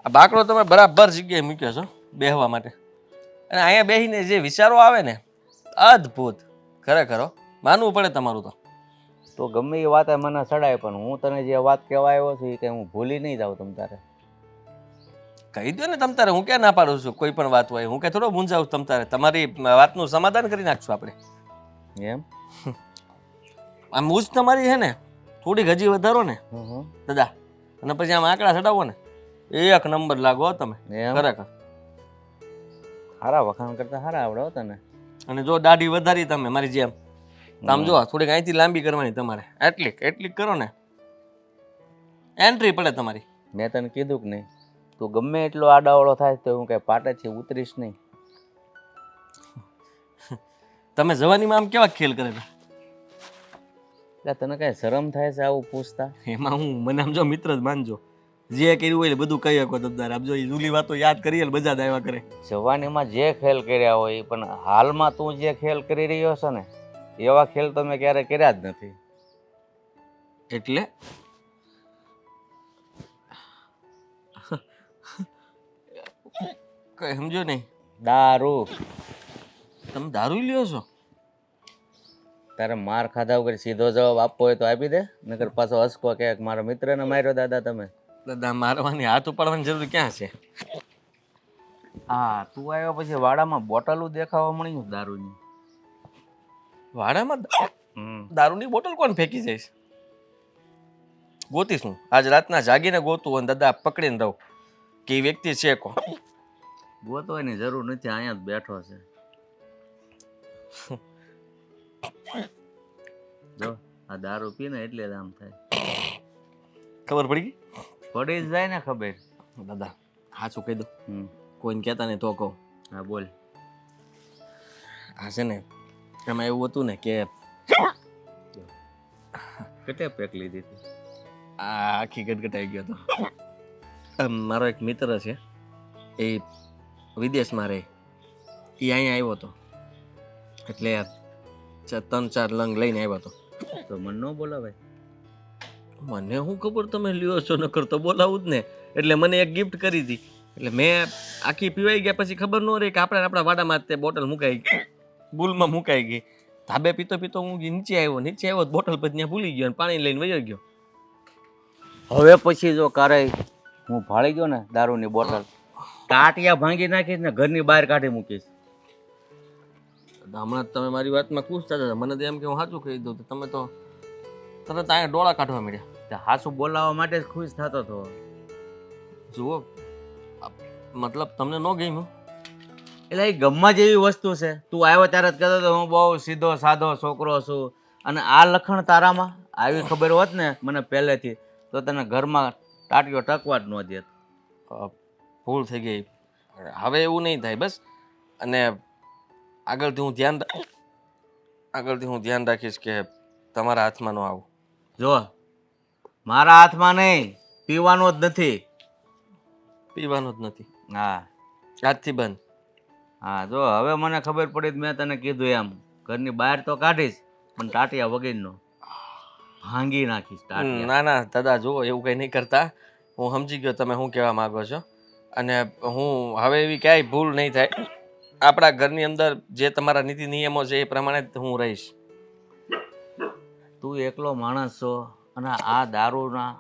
આ બાકડો તમે બરાબર જગ્યાએ મૂક્યો છો બેહવા માટે, અને અહીંયા બેસીને જે વિચારો આવે ને, અદ્ભુત ખરેખર હો. માનવું પડે તમારું તો ગમે એ વાત મને સડાય, પણ હું તને જે વાત કહેવા આવ્યો છું એ કંઈ હું ભૂલી નહીં જાઉં તમ તારે. કહી દો ને તમ તારે, હું ક્યાં ના પાડું છું કોઈ પણ વાત હોય. હું ક્યાં થોડો મૂંઝાવું તમ તારે, તમારી વાતનું સમાધાન કરી નાખશું આપણે. એમ? આમ મૂજ તમારી છે ને થોડીક હજી વધારો ને દાદા, અને પછી આમ આંકડા ચડાવો ને, એક નંબર લાગો હો તમે એમ? ખરેખર. સારા વખાણ કરતા સારા આવડે હો તને. અને જો દાઢી વધારી તમે મારી જેમ, આમ જો થોડીક અહીંથી લાંબી કરવાની તમારે, એટલીક કરો ને એન્ટ્રી પડે તમારી. મેં તને કીધું કે નહીં, તું ગમે એટલો આડાવડો થાય તો હું કઈ પાટેથી ઉતરીશ નહીં. તમે જવાનીમાં આમ કેવા ખેલ કરેલા? એટલે તને કઈ શરમ થાય છે આવું પૂછતા? એમાં હું મને આમ જો મિત્ર જ માનજો, જે કર્યું હોય બધું કહી શકો તમતારે. આમ જો એ જૂની વાતો યાદ કરીએ ને બધા જ આવ્યા કરે. જવાનીમાં જે ખેલ કર્યા હોય, પણ હાલમાં તું જે ખેલ કરી રહ્યો છે ને એવા ખેલ તો મેં ક્યારે કર્યા જ નથી. એટલે કઈ સમજો નહીં. દારૂ. તમે દારૂ લ્યો છો? તારે માર ખાધા વગર સીધો જવાબ આપવો હોય તો આપી દે, નકર પાછો હસકો કે મારા મિત્રને માર્યો દાદા તમે. દાદા મારવાની હાથ ઉપાડવાની જરૂર ક્યાં છે? હા, તું આવ્યો પછી વાડામાં બોટલું દેખાવા મળ્યું દારૂની. વાડામાં દારૂની બોટલ કોણ ફેંકી જઈશ? ગોતીશ હું આજ રાતના જાગીને ગોતું અને દાદા પકડીને રહું કે એ વ્યક્તિ છે કોણ. ગોતવાની જરૂર નથી, અહીંયા જ બેઠો છે. જો આ દારૂ પીને એટલે જ આમ થાય. ખબર પડી ગઈ? પડી જ જાય ને ખબર. દાદા સાચું કહી દો, કોઈને કહેતા નહીં તો કહું. હા બોલ. હા છે ને, એમાં એવું હતું ને કે કેટલે પેક લીધી હતી? આ આખી ગટગટાઈ ગયો હતો. મારો એક મિત્ર છે, એ વિદેશમાં રહે, એ અહીંયા આવ્યો હતો, એટલે 3-4 લંગ લઈને આવ્યો હતો. તો મને ન બોલાવાય? મને શું ખબર તમે લ્યો છો, નકર તો બોલાવું જ ને. એટલે મને એક ગિફ્ટ કરી હતી, એટલે મેં આખી પીવાઈ ગયા પછી ખબર ન રહી કે આપણા વાડામાં તે બોટલ મુકાઈ ગઈ, ભૂલમાં મુકાઈ ગઈ. ધાબે પીતો પીતો હું નીચે આવ્યો બોટલ પછી ત્યાં ભૂલી ગયો અને પાણી લઈને વયો ગયો. હવે પછી જો કારે હું ભાળી ગયો ને દારૂની બોટલ, ટાટિયા ભાંગી નાખીશ ને ઘરની બહાર કાઢી મૂકીશ. હમણાં તમે મારી વાતમાં ખુશ થતા હતા, મને તો એમ કે હું સાચું કહી દઉં, તમે તો તરત અહીંયા ડોળા કાઢવા મળ્યા. હાસું બોલાવવા માટે જ ખુશ થતો હતો. જુઓ, મતલબ તમને ન ગમ્યું? એટલે એ ગમવા જેવી વસ્તુ છે. તું આવ્યો ત્યારે જ કહેતો હતો હું બહુ સીધો સાધો છોકરો છું, અને આ લખણ તારામાં આવી ખબર હોત ને મને પહેલેથી, તો તને ઘરમાં ટાટીઓ ટકવા જ ન દેત. ભૂલ થઈ ગઈ, હવે એવું નહીં થાય બસ. અને આગળથી હું ધ્યાન રાખીશ કે તમારા હાથમાં ન આવું. જો મારા હાથમાં નહીં, પીવાનો જ નથી. પીવાનું જ નથી? હા, આજથી બંધ. હા જો હવે મને ખબર પડી, મેં તને કીધું એમ ઘરની બહાર તો કાઢીશ, પણ ટાટિયા વગરનો ભાંગી નાખીશ ટાટિયા. ના ના દાદા, જુઓ એવું કંઈ નહીં કરતા. હું સમજી ગયો તમે શું કહેવા માંગો છો, અને હું હવે એવી ક્યાંય ભૂલ નહીં થાય. આપણા ઘરની અંદર જે તમારા નીતિ નિયમો છે એ પ્રમાણે જ હું રહીશ. તું એકલો માણસ છો, અને આ દારૂના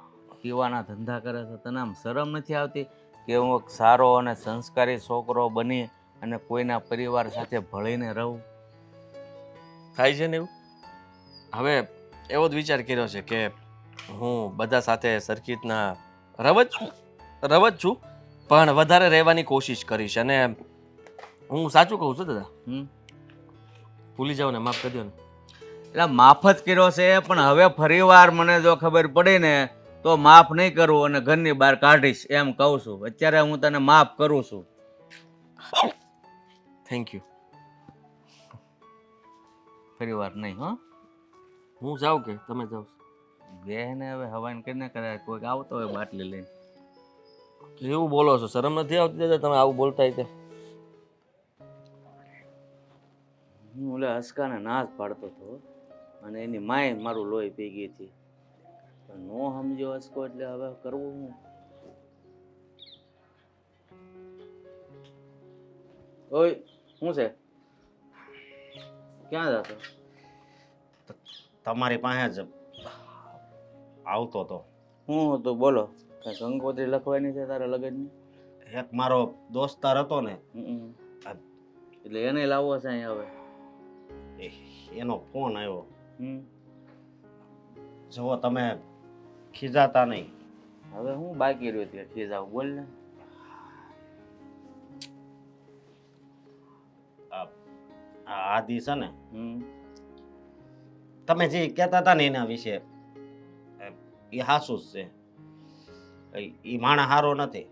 પીવાના ધંધા કરે છે, તને આમ શરમ નથી આવતી કે હું એક સારો અને સંસ્કારી છોકરો બની અને કોઈના પરિવાર સાથે ભળીને રહું? થાય છે ને એવું. હવે એવો જ વિચાર કર્યો છે કે હું બધા સાથે સરખી રીતના રવ જ છું, પણ વધારે રહેવાની કોશિશ કરીશ. અને હું સાચું કહું છું દાદા, હમ ભૂલી જાઓ ને, માફ કરી દો ને. એટલે માફ જ કર્યો છે, પણ હવે ફરીવાર મને જો ખબર પડી ને તો માફ નહીં કરું અને ઘરની બહાર કાઢીશ એમ કહું છું. અત્યારે હું તને માફ કરું છું. Thank you. ફરીવાર નહીં હો. હું જાઉં કે તમે જાઓ? બેને હવે હવાન કરીને કદાચ કોઈક આવતો હોય બાટલી લઈને. એવું બોલો છો, શરમ નથી આવતી દાદા તમે આવું બોલતા હોય? હું ઓલે હસકાને ના જ પાડતો હતો અને એની માય મારું લોહી પી ગઈ હતી. પણ નો સમજો હસકો એટલે હવે કરવું હું? ઓય શું છે? ક્યાં જતો? તમારી પાસે જ આવતો હતો. હું હતું બોલો. કઈ કંકોત્રી લખવાની છે તારા લગ્નની? એક મારો દોસ્તાર હતો ને, એટલે એને લાવવો છે અહીંયા હવે? એનો ફોન આવ્યો. હમ જુઓ, તમે ખીજાતા નહીં. હવે હું બાકી રહ્યો ત્યાં ખીજાવ? બોલ ને. આ આદિ છે ને, હમ તમે જે કહેતા હતા ને એના વિશે, એ હાસું જ છે. એ માણસ સારો નથી.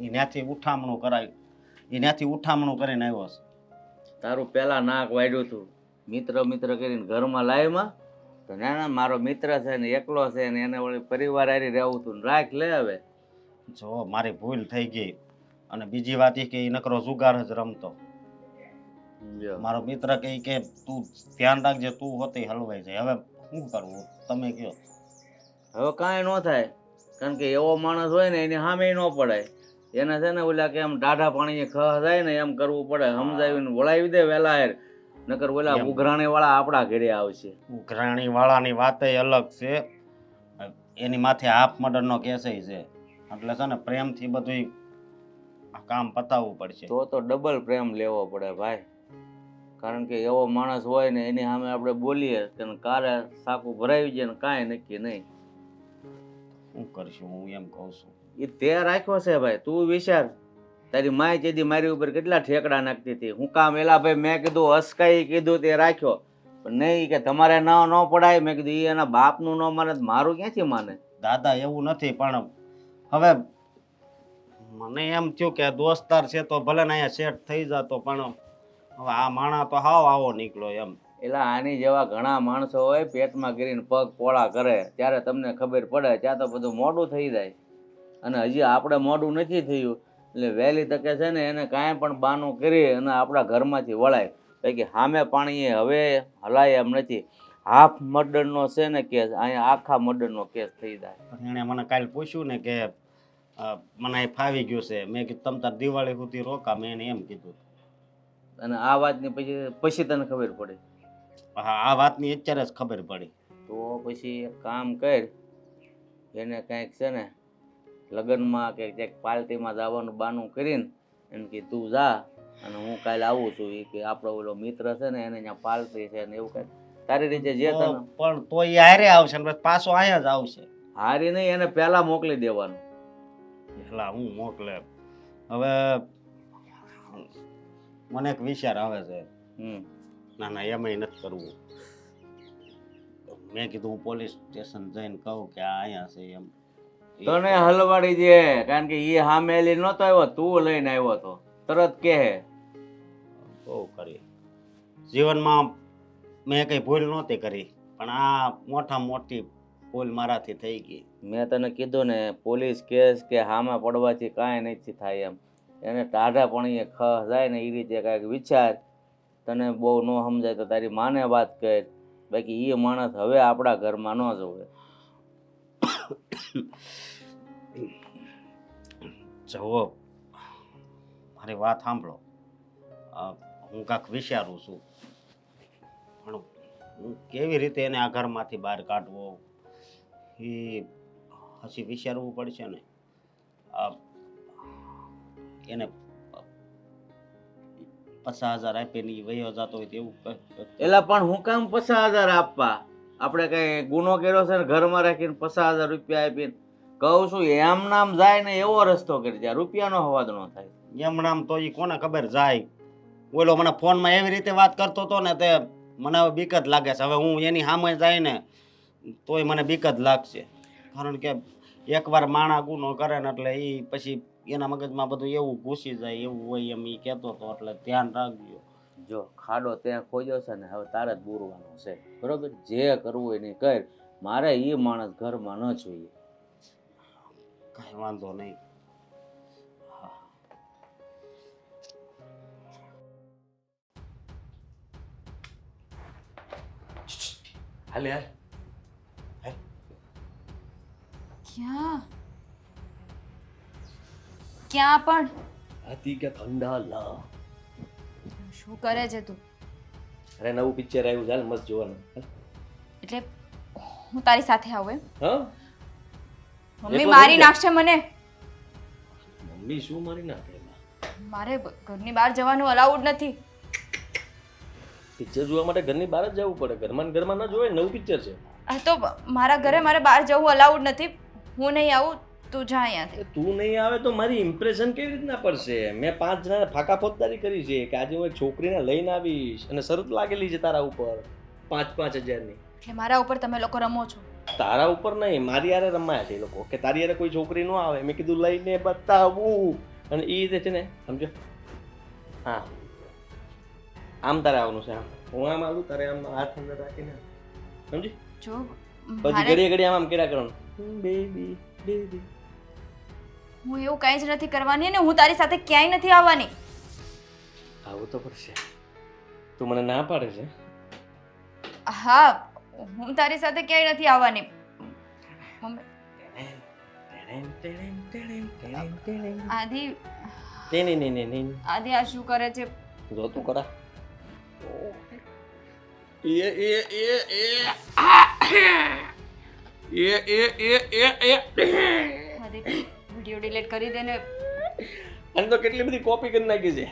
એનાથી ઉઠામણું કરાયું, એનાથી ઉઠામણું કરીને આવ્યો છે. તારું પેલા નાક વાડ્યું હતું મિત્ર મિત્ર કરીને ઘરમાં લાવ્યા તો ના ના મારો મિત્ર છે ને એકલો છે ને એને વળી પરિવાર હારી રહેવું હતું ને રાખ લે. હવે જો મારી ભૂલ થઈ ગઈ. અને બીજી વાત એ કે એ નકરો જુગાર જ રમતો. મારો મિત્ર કહે કે તું ધ્યાન રાખજે, તું હોતી હલવાઈ જાય. હવે શું કરવું તમે કહો? હવે કાંઈ ન થાય, કારણ કે એવો માણસ હોય ને એની સામે ન પડાય. એને છે ને ઓલા કે એમ ટાઢા પાણી ખ જાય ને એમ કરવું પડે. સમજાવીને વળાવી દે વેલા હેર, નકર ઓલા ઉઘરાણી વાળા આપણા ઘરે આવશે. ઉઘરાણી વાળાની વાત અલગ છે. એની માથે હાફ મર્ડરનો કેસ છે. એટલે છે ને પ્રેમથી બધું કામ પતાવવું પડશે. તો ડબલ પ્રેમ લેવો પડે ભાઈ. કારણ કે એવો માણસ હોય ને એની સામે આપણે બોલીએ કે કારે સાકું ભરાવી જાય ને કાંઈ નક્કી નહીં. શું કરશું હું એમ કહું છું. એ તે રાખ્યો છે ભાઈ. તું વિચાર, તારી માય જેદી મારી ઉપર કેટલા ઠેકડા નાખતી હતી. હું કામ એલા ભાઈ મેં કીધું હસકાઈ કીધું તે રાખ્યો, પણ નહીં કે તમારે ન પડાય. મેં કીધું એ એના બાપનું ન માને મારું ક્યાંથી માને? દાદા એવું નથી, પણ હવે મને એમ થયું કે દોસ્તાર છે તો ભલે ને અહીંયા સેટ થઈ જતો, પણ હવે આ માણા તો હાવ આવો નીકળ્યો એમ. એટલે આની જેવા ઘણા માણસો હોય પેટમાં ગીરીને પગ પોળા કરે, ત્યારે તમને ખબર પડે. ત્યાં તો બધું મોડું થઈ જાય. અને હજી આપણે મોડું નથી થયું એટલે વહેલી તકે છે ને એને કાંઈ પણ બાનું કરી અને આપણા ઘરમાંથી વળાય. કે સામે પાણીએ હવે હલાય એમ નથી. હાફ મર્ડરનો છે ને કેસ, અહીંયા આખા મર્ડરનો કેસ થઈ જાય. પણ એણે મને કાલે પૂછ્યું ને કે મને અહીં ફાવી ગયું છે. મેં કીધું તમ તાર દિવાળી સુધી રોકા, મેં એને એમ કીધું. અને આ વાતની પછી તને ખબર પડી? હા, આ વાતની અત્યારે જ ખબર પડી. તો પછી એક કામ કર, એને કંઈક છે ને લગ્નમાં કે ક્યાંક પાર્ટીમાં જવાનું બાનું કરીને એમ કે તું જા અને હું કાલે આવું છું. એ કે આપણો ઓલો મિત્ર છે ને એને ત્યાં પાર્ટી છે ને એવું કંઈક તારી રીતે જે તને. પણ તો એ હારે આવશે ને પાછો અહીંયા જ આવશે. હારી નહીં, એને પહેલા મોકલી દેવાનું. એટલા હું મોકલે. હવે મને એક વિચાર આવે છે. ના ના એમાંય નથી કરવું. મેં કીધું હું પોલીસ સ્ટેશન જઈને કહું કે આ અહીંયા છે એમ. તને હલવાડી દે, કારણ કે એ સામે લઈ નતો આવ્યો, તું લઈને આવ્યો તો તરત કહે. બહુ કરી જીવનમાં મેં કઈ ભૂલ નહોતી કરી, પણ આ મોટામાં મોટી ભૂલ મારાથી થઈ ગઈ. મેં તને કીધું ને પોલીસ કેસ કે હામાં પડવાથી કાંઈ નથી થાય એમ. એને ટાઢા પણ એ ખ જાય ને એ રીતે કાંઈક વિચાર. તને બહુ ન સમજાય તો તારી માને વાત કર. બાકી એ માણસ હવે આપણા ઘરમાં ન જોવે. જુઓ, મારી વાત સાંભળો. હું કાંક વિચારું છું, પણ હું કેવી રીતે એને આ ઘરમાંથી બહાર કાઢવો એ હજી વિચારવું પડશે ને. આ એને 50,000 આપીને ઈ વયો જતો હોય તેવું એલા પણ હું કામ 50,000 આપવા? આપણે કઈ ગુનો કર્યો છે ને ઘરમાં રાખીને 50,000 રૂપિયા આપીને? કહું છું એમ નામ જાય ને એવો રસ્તો કરી દે, રૂપિયાનો હવાદ ન થાય. એમ નામ તો ઈ કોને ખબર જાય. ઓલો મને ફોનમાં એવી રીતે વાત કરતો હતો ને તે મને હવે બીક જ લાગે છે. હવે હું એની સામે જાય ને તોય મને બીક જ લાગશે. કારણ કે એકવાર માણા ગુનો કરે ને એટલે એ પછી એના મગજમાં બધું એવું ઘૂસી જાય એવું હોય એમ એ કહેતો હતો. એટલે ધ્યાન રાખજો. જો ખાડો ત્યાં ખોજ્યો છે ને હવે તારે જ બુરવાનો છે, બરોબર? જે કરવું હોય ને કર. મારે એ માણસ ઘરમાં ન જોઈએ. કાંઈ વાંધો નહીં. હાલે હાલ. ક્યાં ક્યાં પણ હાથી કે ખંડાલા. શું કરે છે તું? અરે નવું પિક્ચર આવ્યું ચાલ મસ્ત જોવાનું. એટલે હું તારી સાથે આવું એમ? હા મમ્મી એકલો મારી થઈ જા. નાખશે મને. મમ્મી શું મારી નાખે એમાં? મારે ઘરની બહાર જવાનું અલાઉડ નથી. પિક્ચર જોવા માટે ઘરની બહાર જ જવું પડે. ઘરમાં ને ઘરમાં ન જોવાય. નવું પિક્ચર છે. આ તો મારા ઘરે મારે બહાર જવું અલાઉડ નથી. હું નહીં આવું, તું જા અહીંયાથી. એ તું નહીં આવે તો મારી ઇમ્પ્રેશન કેવી રીતના પડશે? મેં 5 જણાને ફાકા ફોજદારી કરી છે કે આજે હું એક છોકરીને લઈને આવીશ અને શરત લાગેલી છે તારા ઉપર 5,000ની. એટલે મારા ઉપર તમે લોકો રમો છો. તારા ઉપર નહીં, મારી યારે રમાયા છે એ લોકો કે તારી યારે કોઈ છોકરી ન આવે. મેં કીધું લઈને બતાવું અને એ રીતે છે ને સમજો. હા આમ તારે આવવાનું છે. આમ હું આમ આવું તારે આમ હાથ અંદર રાખીને સમજી. જો પછી મારે ઘડીએ ઘડીએ આમ આમ કર્યા કરવાનું. Baby baby. હું એવું કંઈ જ નથી કરવાની અને હું તારી સાથે ક્યાંય નથી આવવાની. આવું તો પડશે. તું મને ના પાડે છે? હા, હું તારી સાથે ક્યાંય નથી આવવાની. મમ્મી આદિ આદિ આ શું કરે છે? જો તું કરા આદિ વિડીયો ડિલીટ કરી દે ને. અને તો કેટલી બધી કોપી કરી નાખી છે.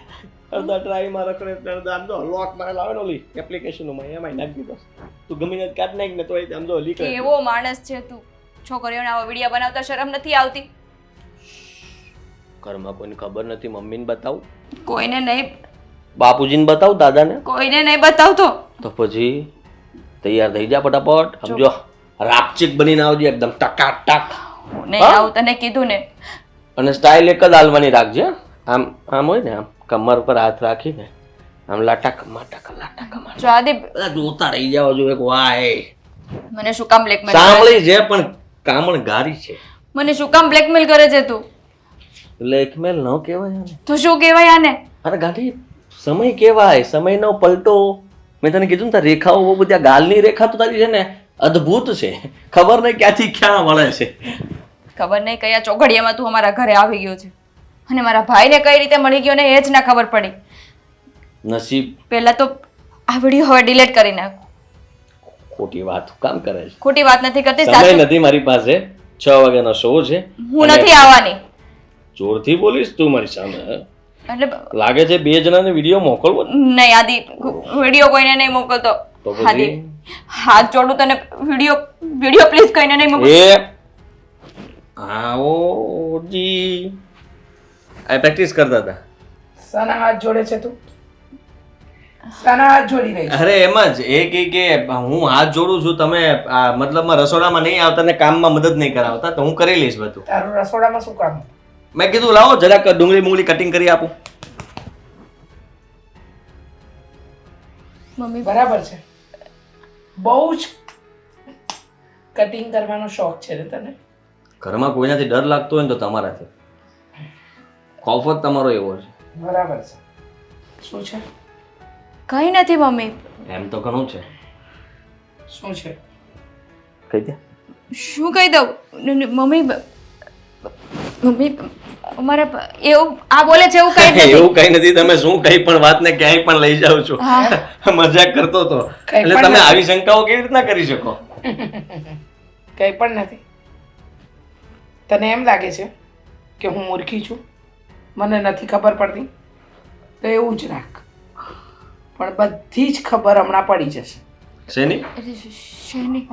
અડધા ટ્રાયમાં રખડે અડધા આમ તો લોક મારેલા આવે ને ઓલી એપ્લિકેશનોમાં એમાંય નાખી દીધો. તું ગમીને કાઢ નાખ ને તો આમ તો લીક. કેવો માણસ છે તું? છોકરીઓને આવા વિડીયો બનાવતા શરમ નથી આવતી? ઘરમાં કોઈને ખબર નથી. મમ્મીને બતાવું, કોઈને નહીં, બાપુજીને બતાવું, દાદાને. કોઈને નહીં બતાવતો. તો પછી તૈયાર થઈ જા ફટાફટ. સમજો રાપચીક બનીને આવજે એકદમ ટકાટક. હું નહીં આવું, તને કીધું ને. અને સ્ટાઇલ એક જ હાલવાની રાખજે. આમ આમ હોય ને આમ કમર પર હાથ રાખીને આમ લાટા કમા. જો આદિ બધા જોતા રહી જાવ જો એક વાય. મને શું કામ બ્લેકમેલ સાંભળી છે પણ કામણ ગારી છે. મને શું કામ બ્લેકમેલ કરે છે તું? બ્લેકમેલ ન કહેવાય આને. તો શું કહેવાય આને? અરે ગાંધી સમય કહેવાય. સમયનો પલટો. મેં તને કીધું ને તારી રેખાઓ બહુ બધી આ ગાલની રેખા તો તારી છે ને અદ્ભુત છે. ખબર નહીં ક્યાંથી ક્યાં વળે છે. ખબર નહીં કયા ચોઘડિયામાં તું અમારા ઘરે આવી ગયો છે અને મારા ભાઈને કઈ રીતે મળી ગયો ને એ જ ના ખબર પડી. નસીબ. પહેલા તો આ વિડીયો હવે ડિલીટ કરી નાખ. ખોટી વાત કામ કરે છે. ખોટી વાત નથી કરતી. સમય સાચું. નથી મારી પાસે. 6 વાગ્યાનો શો છે. હું નથી આવવાની. જોરથી બોલીશ તું મારી સામે. એટલે લાગે છે 2 જણાને વિડીયો મોકલવો. નહીં આદિ, વિડીયો કોઈને નહીં મોકલતો. તો આદિ પછી હાથ જોડું તને. વિડીયો પ્લીઝ કોઈને નહીં મોકલ. એ આવો જી આ પ્રેક્ટિસ કરતા હતા. શાના હાથ જોડે છે તું? શાના હાથ જોડી રહી છે? અરે એમ જ એ કે હું હાથ જોડું છું તમે મતલબમાં રસોડામાં નહીં આવતા ને કામમાં મદદ નહીં કરાવતા તો હું કરી લઈશ બધું. તારું રસોડામાં શું કામ? મેં કીધું લાવો જરાક ડુંગળી મુંગળી કટિંગ કરી આપું. મમ્મી બરાબર છે, બહુ જ કટિંગ કરવાનો શોખ છે ને તને? ઘરમાં કોઈનાથી ડર લાગતો હોય ને તો તમારાથી. ખોફ જ તમારો એવો છે. બરાબર છે. શું છે? કઈ નથી મમ્મી. એમ તો ઘણું છે. શું છે? કહી દે. શું કહી દઉં? મમ્મી મમ્મી અમારે એવું આ બોલે છે એવું કઈ નથી. એવું કઈ નથી. તમે શું કઈ પણ વાતને ક્યાંય પણ લઈ જાઓ છો. મજાક કરતો હતો. કંઈ એટલે પણ તમે નથી. આવી શંકાઓ કેવી રીતના કરી શકો? કંઈ પણ નથી. તને એમ લાગે છે કે હું મૂર્ખી છું, મને નથી ખબર પડતી? તો એવું જ રાખ, પણ બધી જ ખબર હમણાં પડી જશે. શેની? અરે શેની?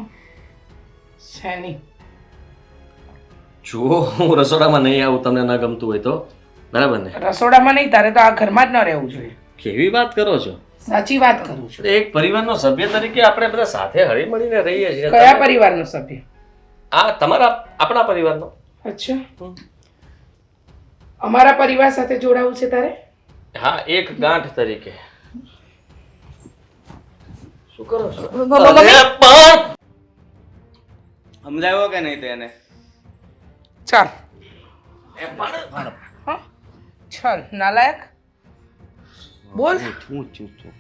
શેની? જુઓ, હું રસોડામાં નહીં આવું તમને ન ગમતું હોય તો, બરાબર ને? રસોડામાં નહીં, તારે તો આ ઘરમાં જ ન રહેવું જોઈએ. કેવી વાત કરો છો? સાચી વાત કરું છું. એક પરિવારનો સભ્ય તરીકે આપણે બધા સાથે હળી મળીને રહીએ છીએ. કયા પરિવારનો સભ્ય? આ તમારા આપણા પરિવારનો. અચ્છા, અમારા પરિવાર સાથે જોડાવું છે તારે? હા, એક ગાંઠ તરીકે. શું કરો છો? મમ્મી! અરે પણ! સમજાવ્યો કે નહીં તેને? ચાલ. હા, ચાલ નાલાયક, બોલ. હું છું છું.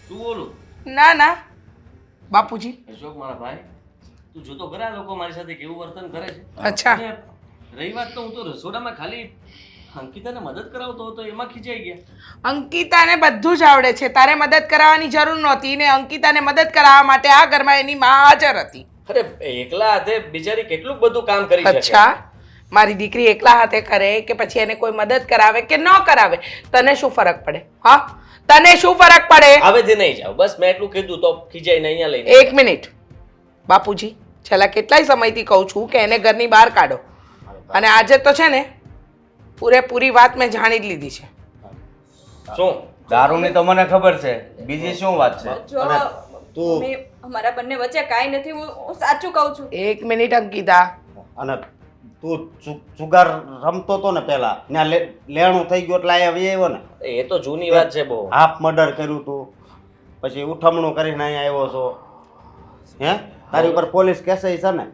શું બોલું? ના ના બાપુજી. અશોક મારા ભાઈ, તું જોતો ખરા લોકો મારી સાથે કેવું વર્તન કરે છે. અચ્છા, અને રહી વાત તો હું તો રસોડામાં ખાલી અંકિતાને મદદ કરાવતો હતો, એમાં ખીચાઈ ગયા. અંકિતાને બધું જ આવડે છે, તારે મદદ કરાવવાની જરૂર નહોતી ને અંકિતાને મદદ કરાવવા માટે આ ઘરમાં એની માં હાજર હતી. અરે એકલા હાથે બિચારી કેટલું બધું કામ કરી શકે. અચ્છા, મારી દીકરી એકલા હાથે કરે કે પછી એને કોઈ મદદ કરાવે કે ન કરાવે, તને શું ફરક પડે? હા, તને શું ફરક પડે? હવેથી નહીં જાવ, બસ મેં એટલું કીધું તો ખીચાઈને અહીંયા લઈને. એક મિનિટ બાપુજી, છેલ્લા કેટલાય સમયથી કહું છું કે એને ઘરની બહાર કાઢો, અને આજે તો છે ને પૂરેપૂરી વાત મેં જાણી જ લીધી છે. શું? દારૂની તો મને ખબર છે, બીજી શું વાત છે? જો તું મમ્મી, અમારા બંને વચ્ચે કાંઈ નથી. હું સાચું કહું છું. એક મિનિટ અંકિતા, અને તું જુગાર રમતો તો ને પેલા ત્યાં લેણું થઈ ગયું એટલે અહીંયા આવ્યો ને. એ તો જૂની વાત છે બહુ. હાફ મર્ડર કર્યું તું, પછી ઉઠમણું કરીને અહીંયા આવ્યો છો. હે, તારી ઉપર પોલીસ કેસ છે ને?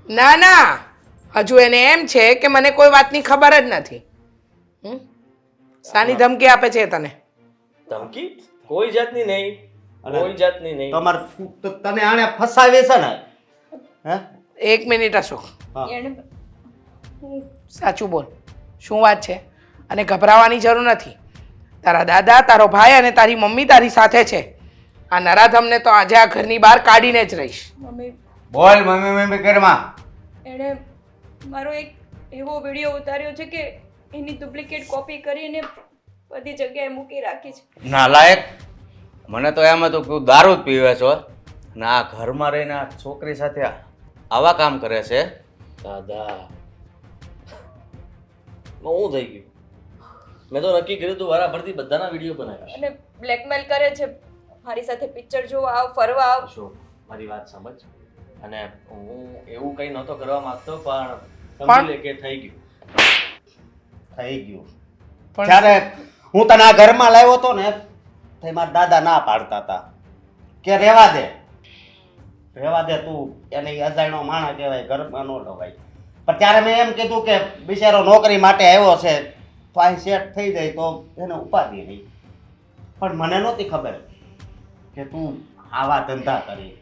ના ના, હજુ એને એમ છે કે મને કોઈ વાતની ખબર જ નથી. સાની ધમકી આપે છે તને? ધમકી? કોઈ જાતની નહીં, કોઈ જાતની નહીં. તમાર તને આણે ફસાવે છે ને? હે? એક મિનિટ અશોક, હા. એણે હું સાચું બોલ, શું વાત છે? અને ગભરાવાની જરૂર નથી. તારા દાદા, તારો ભાઈ અને તારી મમ્મી તારી સાથે છે. આ નરાધમને તો આજે આ ઘરની બહાર કાઢીને જ રહીશ. મમ્મી, બોલ મમ્મી મમ્મી ઘરમાં. એણે મારો એક એવો વિડીયો ઉતાર્યો છે કે એની ડુપ્લિકેટ કોપી કરીને બધી જગ્યાએ મૂકી રાખી છે. નાલાયક, મને તો એમ હતું કે તું દારૂ જ પીવે છો ને આ ઘરમાં રહીને આ છોકરી સાથે આવા કામ કરે છે. દાદા, હું થઈ ગયું? મેં તો નક્કી કર્યું તું વારાફરતી બધાના વિડીયો બનાવ્યા. અને બ્લેકમેલ કરે છે મારી સાથે પિક્ચર જોવા આવ, ફરવા આવ. અશોક, મારી વાત સમજ. અને હું એવું કંઈ નહોતો કરવા માંગતો, પણ પણ- સમજી લે કે થઈ ગયું. થઈ ગયું. પણ જ્યારે હું તને આ ઘરમાં લાવ્યો હતો ને તે મારા દાદા ના પાડતા હતા કે રહેવા દે, રહેવા દે, તું એને અજાણ્યો માણસ કહેવાય, ઘરમાં ન લવાય. પણ ત્યારે મેં એમ કીધું કે બિચારો નોકરી માટે આવ્યો છે તો અહીં સેટ થઈ જાય તો એને ઉપાધિ નહીં. પણ મને નહોતી ખબર કે તું આવા ધંધા કરી.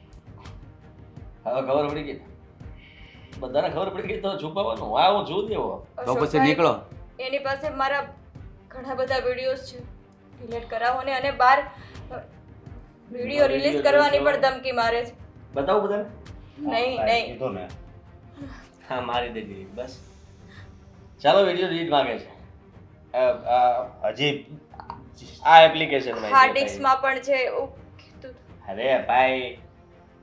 હવે ખબર પડી ગઈ, બધાને ખબર પડી ગઈ તો છુપાવવાનું. હા, હું જોઈ દેવો. તો પછી અશોકભાઈ, નીકળો. એની પાસે મારા ઘણા બધા વિડીયોઝ છે, ડિલીટ કરાવો ને અને બાર વિડીયો રિલીઝ કરવાની પણ ધમકી મારે છે. બતાવું બધાને? નહીં નહીં, કીધું ને. હા, મારી દે delete, બસ. ચાલો, વિડીયો ડિલીટ માંગે છે. હજી આ એપ્લિકેશન હાર્ડ ડિસ્કમાં પણ છે એવું કીધું. અરે ભાઈ,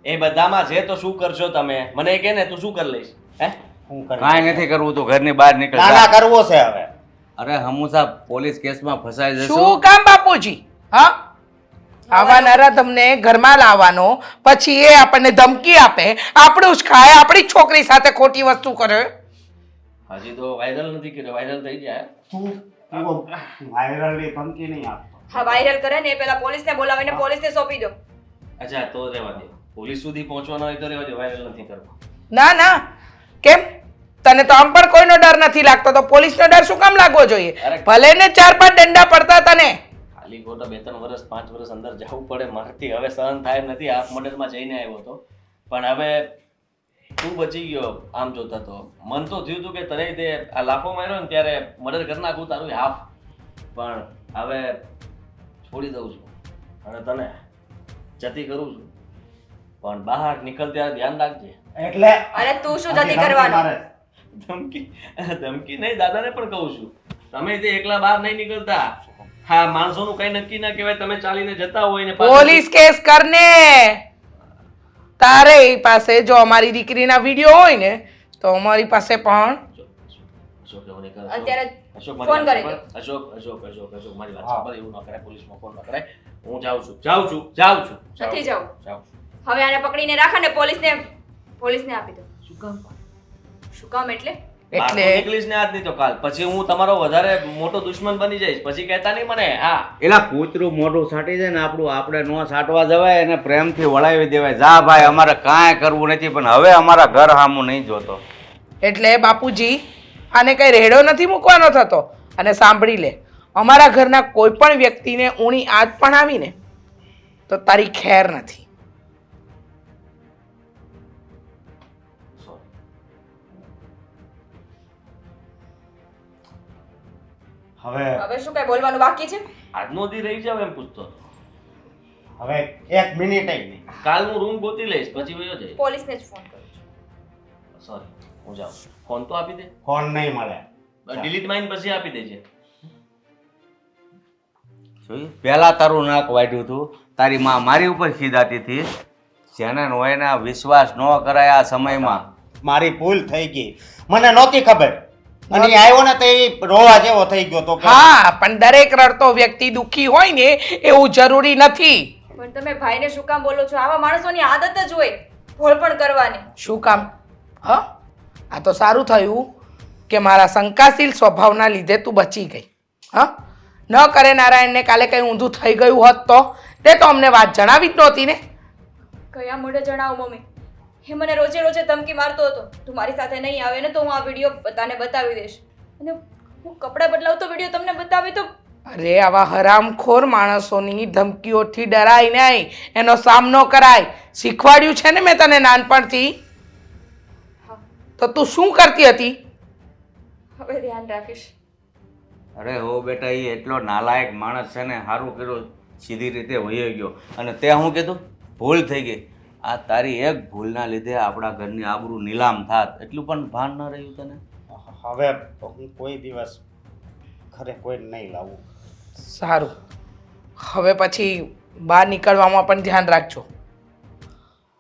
એ બધામાં છે તો શું કરશો તમે? મને કે ને તું શું કરી લઈશ? હે? હું કરી કાંઈ નથી કરવું, તું ઘરની બહાર નીકળ. ના ના કરવો છે હવે. અરે હમુસા પોલીસ કેસમાં ફસાઈ જશું. શું કામ બાપુજી? હા, આવા નરાધમને ઘરમાં લાવવાનો, પછી એ આપણને ધમકી આપે, આપણું જ ખાય, આપણી જ છોકરી સાથે ખોટી વસ્તુ કરે. હજી તો વાયરલ નથી કર્યો, વાયરલ થઈ જાય. તું વાયરલની ધમકી નહીં આપતો. હા, વાયરલ કરે ને એ પહેલા પોલીસને બોલાવીને પોલીસને સોંપી દો. અચ્છા, તો રહેવા દે. પોલીસ સુધી પહોંચવાનો હોય તો રહેવા દે, વાયરલ નથી કરવો. ના ના, કેમ? તને તો આમ પણ કોઈનો ડર નથી લાગતો, તો પોલીસનો ડર શું કામ લાગવો જોઈએ? અરે. ભલે ને 4-5 દંડા પડતા તને. ખાલી ખોટા 2-3 વર્ષ 5 વર્ષ અંદર જવું પડે, મારાથી હવે સહન થાય નથી. હાફ મોડેલમાં જઈને આવ્યો હતો, પણ હવે તું બચી ગયો. આમ જોતા તો મન તો થયું હતું કે તને તે આ લાફો માર્યો ને ત્યારે મર્ડર કરી નાખું તારું હાફ, પણ હવે છોડી દઉં છું અને તને જતી કરું છું. પણ બહાર નીકળ ત્યારે ધ્યાન રાખજે. એટલે અને તું શું જતી કરવાનો? ધમકી ધમકી નહીં, દાદાને પણ કહું છું. તમે તે એકલા બહાર નહીં નીકળતા. હા, માણસોનું કઈ નક્કી ના કહેવાય. તમે ચાલીને જતા હોય ને પાછા- પોલીસ કેસ કરને. તારે એ પાસે જો અમારી દીકરીના વિડીયો હોય ને તો અમારી પાસે પણ અશોક એવું નહીં કરે. અત્યારે અશોક ફોન મારી કરી વાત સાંભળ. અશોક મારી વાત સાંભળ. એવું ન કરાય, પોલીસમાં ફોન ન કરાય. હું જાઉં છું. નથી જવું. જાઉં. હવે આને પકડીને રાખો ને પોલીસને આપી દો. શું કામ? શું કામ એટલે? બહાર તો એટલે નીકળીશ ને આજ નહીં તો કાલ. પછી હું તમારો વધારે મોટો દુશ્મન બની જઈશ. પછી કહેતા નહીં મને. હા, એલા કૂતરું મોઢું છાંટી જાય ને આપણું આપણે નો છાંટવા જવાય એને પ્રેમથી વળાવી દેવાય. જા ભાઈ અમારે કાંઈ કરવું નથી, પણ હવે અમારા ઘર સામું નહીં જોતો. એટલે બાપુજી આને કઈ રેડો નથી મૂકવાનો થતો. અને સાંભળી લે, અમારા ઘરના કોઈ પણ વ્યક્તિને ઊણી આજ પણ આવીને તો તારી ખેર નથી. હવે હવે શું કઈ બોલવાનું બાકી છે? આજનો દી રહી જાવ એમ પૂછતો હતો. હવે 1 મિનિટ નહીં. કાલ હું રૂમ ગોતી લઈશ, પછી વયો જઈશ. પોલીસને જ ફોન કરું છું. સોરી, હું જાઉં. ફોન તો આપી દે. ફોન નહીં મળે. ડિલીટ માઈન પછી આપી દેજે. જોયું? પહેલા તારું નાક વાઢ્યું હતું, તારી માં મારી ઉપર ખીજાતી હતી. જેને હોય ને વિશ્વાસ ન કરાય આ સમયમાં. મારી ભૂલ થઈ ગઈ, મને નહોતી ખબર. અને ઈ આવ્યો ને તો એ રોવા જેવો થઈ ગયો તો કે હા, પણ દરેક રડતો વ્યક્તિ દુઃખી હોય ને એવું જરૂરી નથી. પણ તમે ભાઈને શું કામ બોલો છો? આવા માણસોની આદત જ હોય ભોળ પણ કરવાની. શું કામ? હ, આ તો સારું થયું કે મારા શંકાશીલ સ્વભાવના લીધે તું બચી ગઈ. હ, ન કરે નારાયણને કાલે કંઈ ઊંધું થઈ ગયું હોત તો તે તો અમને વાત જણાવી જ નહોતી ને. કયા મોઢે જણાવું મમ્મી? એ મને રોજે રોજે ધમકી મારતો હતો. તું મારી સાથે નહીં આવે ને તો હું આ વિડીયો બધાને બતાવી દઈશ. અને હું કપડાં બદલાવતો વિડીયો તમને બતાવી તો અરે આવા હરામખોર માણસોની ધમકીઓથી ડરાય નહીં, એનો સામનો કરાય. શીખવાડ્યું છે ને મેં તને નાનપણથી. હા, તો તું શું કરતી હતી? હવે ધ્યાન રાખીશ. અરે હો બેટા, એ એટલો નાલાયક માણસ છે ને, સારું કર્યું સીધી રીતે વહી ગયો. અને તે શું કીધું? ભૂલ થઈ ગઈ. આ તારી એક ભૂલના લીધે આપણા ઘરની આબરૂ નીલામ થાત, એટલું પણ ભાન ન રહ્યું તને. હવે હું કોઈ દિવસ ઘરે કોઈ નહીં લાવું. સારું, હવે પછી બહાર નીકળવામાં પણ ધ્યાન રાખજો.